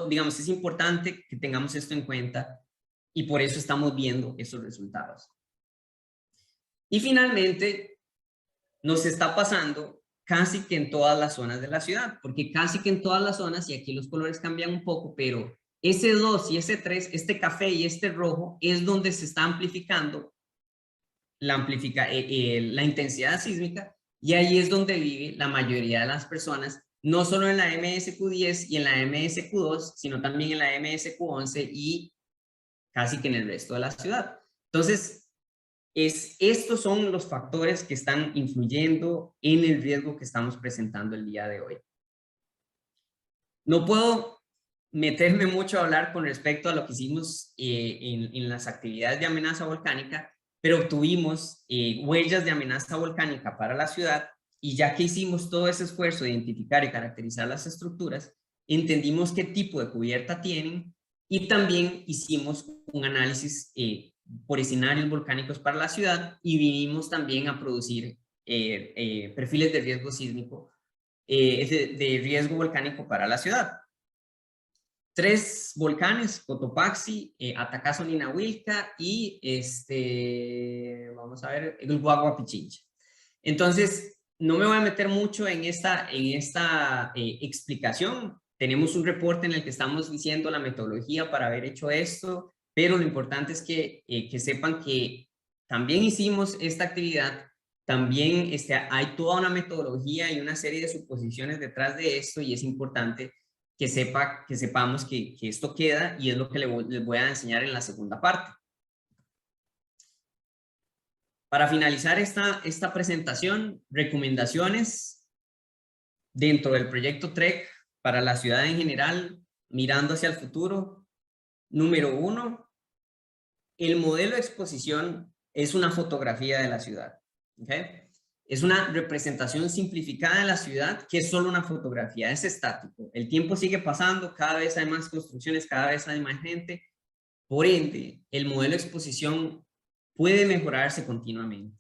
digamos, es importante que tengamos esto en cuenta y por eso estamos viendo esos resultados. Y finalmente, nos está pasando casi que en todas las zonas de la ciudad, porque casi que en todas las zonas, y aquí los colores cambian un poco, pero ese 2 y ese 3, este café y este rojo, es donde se está amplificando la intensidad sísmica, y ahí es donde vive la mayoría de las personas, no solo en la MSQ10 y en la MSQ2, sino también en la MSQ11 y casi que en el resto de la ciudad. Entonces, estos son los factores que están influyendo en el riesgo que estamos presentando el día de hoy. No puedo meterme mucho a hablar con respecto a lo que hicimos en las actividades de amenaza volcánica, pero obtuvimos huellas de amenaza volcánica para la ciudad, y ya que hicimos todo ese esfuerzo de identificar y caracterizar las estructuras, entendimos qué tipo de cubierta tienen, y también hicimos un análisis por escenarios volcánicos para la ciudad, y vinimos también a producir perfiles de riesgo sísmico, de riesgo volcánico para la ciudad. 3 volcanes, Cotopaxi, Atacazo, Ninahuilca y vamos a ver, el Guagua Pichincha. Entonces, no me voy a meter mucho en esta explicación. Tenemos un reporte en el que estamos diciendo la metodología para haber hecho esto, pero lo importante es que sepan que también hicimos esta actividad, también hay toda una metodología y una serie de suposiciones detrás de esto, y es importante que sepamos que esto queda, y es lo que les voy a enseñar en la segunda parte. Para finalizar esta presentación, recomendaciones dentro del proyecto TREC para la ciudad en general, mirando hacia el futuro. Número 1, el modelo de exposición es una fotografía de la ciudad. ¿Okay? Es una representación simplificada de la ciudad que es solo una fotografía, es estático. El tiempo sigue pasando, cada vez hay más construcciones, cada vez hay más gente. Por ende, el modelo de exposición puede mejorarse continuamente.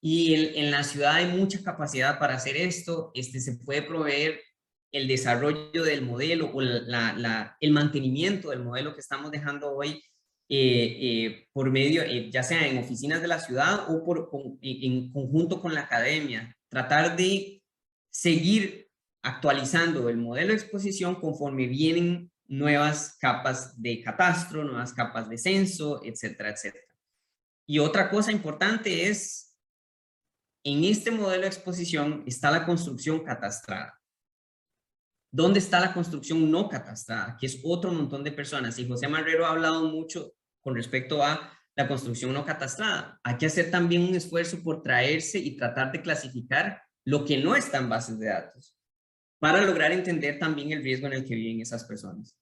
Y en la ciudad hay mucha capacidad para hacer esto. Se puede proveer el desarrollo del modelo o el mantenimiento del modelo que estamos dejando hoy por medio, ya sea en oficinas de la ciudad o en conjunto con la academia. Tratar de seguir actualizando el modelo de exposición conforme vienen nuevas capas de catastro, nuevas capas de censo, etcétera, etcétera. Y otra cosa importante es, en este modelo de exposición está la construcción catastrada. ¿Dónde está la construcción no catastrada? Que es otro montón de personas. Y José Marrero ha hablado mucho con respecto a la construcción no catastrada. Hay que hacer también un esfuerzo por traerse y tratar de clasificar lo que no está en bases de datos, para lograr entender también el riesgo en el que viven esas personas.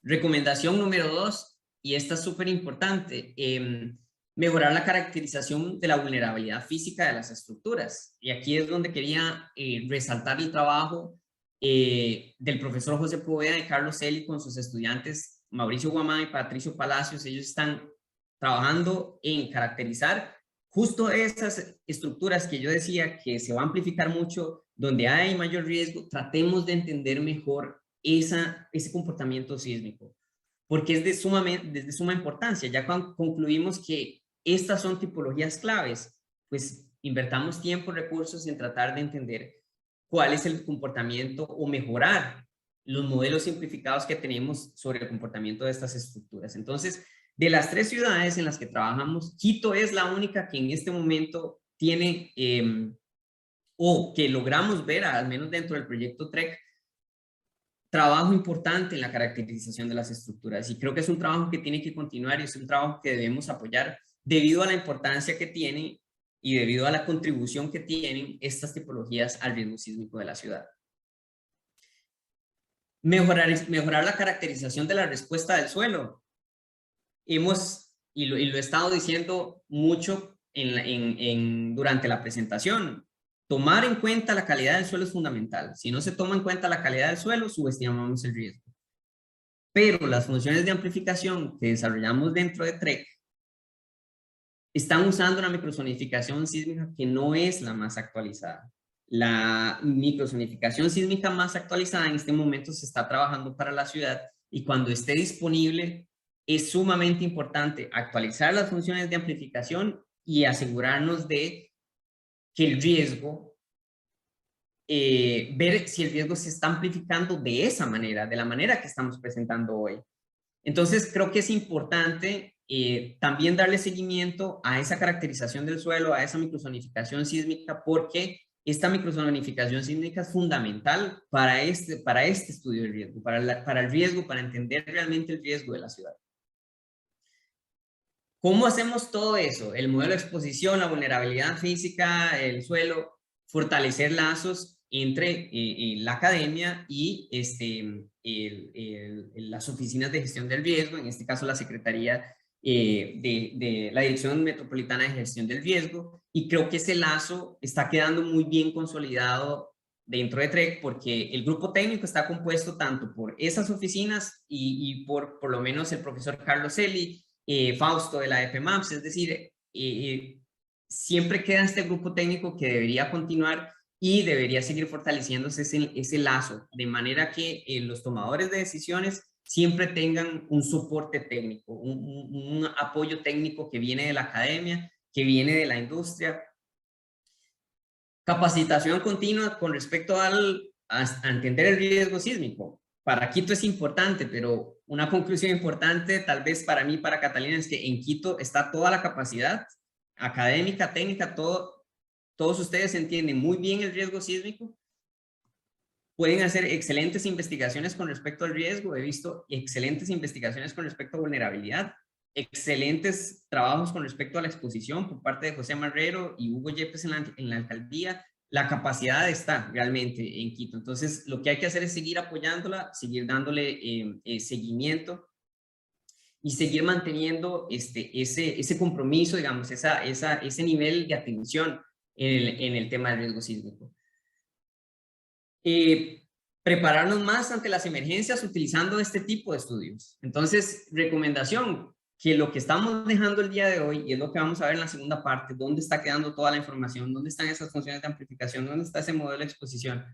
Recomendación número 2, y esta es súper importante, mejorar la caracterización de la vulnerabilidad física de las estructuras. Y aquí es donde quería resaltar el trabajo del profesor José Poveda y Carlos Celi con sus estudiantes Mauricio Guamán y Patricio Palacios. Ellos están trabajando en caracterizar justo esas estructuras que yo decía que se va a amplificar mucho, donde hay mayor riesgo. Tratemos de entender mejor ese comportamiento sísmico, porque es de suma importancia. Ya cuando concluimos que estas son tipologías claves, pues invertamos tiempo y recursos en tratar de entender cuál es el comportamiento o mejorar los modelos simplificados que tenemos sobre el comportamiento de estas estructuras. Entonces, de las 3 ciudades en las que trabajamos, Quito es la única que en este momento tiene, o que logramos ver, al menos dentro del proyecto TREC, trabajo importante en la caracterización de las estructuras. Y creo que es un trabajo que tiene que continuar, y es un trabajo que debemos apoyar debido a la importancia que tiene y debido a la contribución que tienen estas tipologías al riesgo sísmico de la ciudad. Mejorar la caracterización de la respuesta del suelo. Y lo he estado diciendo mucho durante la presentación. Tomar en cuenta la calidad del suelo es fundamental. Si no se toma en cuenta la calidad del suelo, subestimamos el riesgo. Pero las funciones de amplificación que desarrollamos dentro de TREC están usando una microsonificación sísmica que no es la más actualizada. La microsonificación sísmica más actualizada en este momento se está trabajando para la ciudad, y cuando esté disponible es sumamente importante actualizar las funciones de amplificación y asegurarnos de que el riesgo, ver si el riesgo se está amplificando de esa manera, de la manera que estamos presentando hoy. Entonces creo que es importante también darle seguimiento a esa caracterización del suelo, a esa microsonificación sísmica, porque esta microsonificación sísmica es fundamental para este estudio del riesgo, para el riesgo, para entender realmente el riesgo de la ciudad. ¿Cómo hacemos todo eso? El modelo de exposición, la vulnerabilidad física, el suelo, fortalecer lazos entre la academia y las oficinas de gestión del riesgo, en este caso la Secretaría de la Dirección Metropolitana de Gestión del Riesgo, y creo que ese lazo está quedando muy bien consolidado dentro de TREC, porque el grupo técnico está compuesto tanto por esas oficinas y por lo menos el profesor Carlos Eli, Fausto de la EPMAPS, es decir, siempre queda este grupo técnico que debería continuar y debería seguir fortaleciéndose ese lazo, de manera que los tomadores de decisiones siempre tengan un soporte técnico, un apoyo técnico que viene de la academia, que viene de la industria. Capacitación continua con respecto a entender el riesgo sísmico. Para Quito es importante, pero una conclusión importante tal vez para mí, para Catalina, es que en Quito está toda la capacidad académica, técnica, todos ustedes entienden muy bien el riesgo sísmico, pueden hacer excelentes investigaciones con respecto al riesgo, he visto excelentes investigaciones con respecto a vulnerabilidad, excelentes trabajos con respecto a la exposición por parte de José Marrero y Hugo Yepes en la alcaldía. La capacidad está realmente en Quito, entonces lo que hay que hacer es seguir apoyándola, seguir dándole seguimiento y seguir manteniendo ese compromiso, digamos, ese nivel de atención en el tema del riesgo sísmico. Prepararnos más ante las emergencias utilizando este tipo de estudios. Entonces, recomendación, que lo que estamos dejando el día de hoy, y es lo que vamos a ver en la segunda parte, dónde está quedando toda la información, dónde están esas funciones de amplificación, dónde está ese modelo de exposición.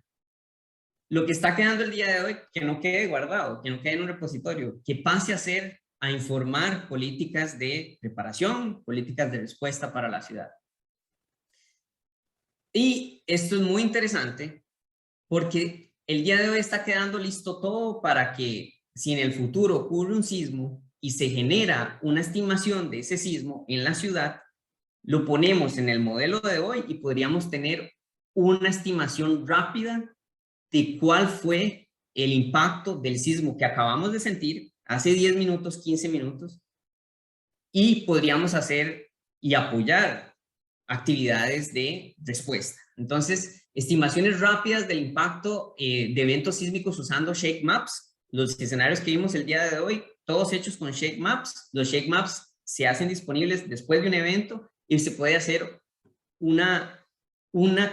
Lo que está quedando el día de hoy, que no quede guardado, que no quede en un repositorio, que pase a informar políticas de preparación, políticas de respuesta para la ciudad. Y esto es muy interesante porque el día de hoy está quedando listo todo para que si en el futuro ocurre un sismo y se genera una estimación de ese sismo en la ciudad, lo ponemos en el modelo de hoy y podríamos tener una estimación rápida de cuál fue el impacto del sismo que acabamos de sentir hace 10 minutos, 15 minutos, y podríamos hacer y apoyar actividades de respuesta. Entonces, estimaciones rápidas del impacto de eventos sísmicos usando Shake Maps. Los escenarios que vimos el día de hoy, todos hechos con Shake Maps. Los Shake Maps se hacen disponibles después de un evento y se puede hacer una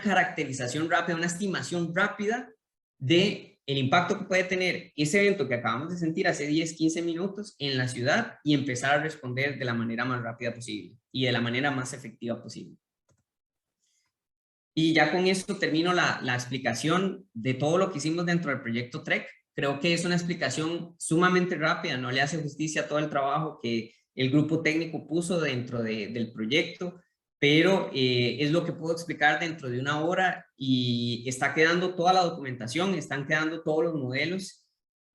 caracterización rápida, una estimación rápida de el impacto que puede tener ese evento que acabamos de sentir hace 10, 15 minutos en la ciudad y empezar a responder de la manera más rápida posible y de la manera más efectiva posible. Y ya con esto termino la explicación de todo lo que hicimos dentro del proyecto TREC. Creo que es una explicación sumamente rápida, no le hace justicia a todo el trabajo que el grupo técnico puso dentro del proyecto, pero es lo que puedo explicar dentro de una hora y está quedando toda la documentación, están quedando todos los modelos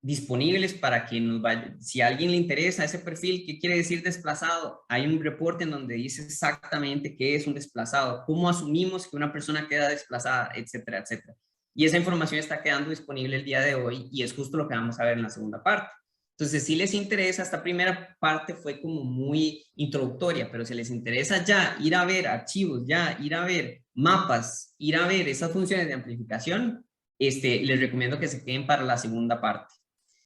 disponibles para que nos vaya. Si a alguien le interesa ese perfil, ¿qué quiere decir desplazado? Hay un reporte en donde dice exactamente qué es un desplazado, cómo asumimos que una persona queda desplazada, etcétera, etcétera. Y esa información está quedando disponible el día de hoy y es justo lo que vamos a ver en la segunda parte. Entonces, si les interesa, esta primera parte fue como muy introductoria, pero si les interesa ya ir a ver archivos, ya ir a ver mapas, ir a ver esas funciones de amplificación, les recomiendo que se queden para la segunda parte.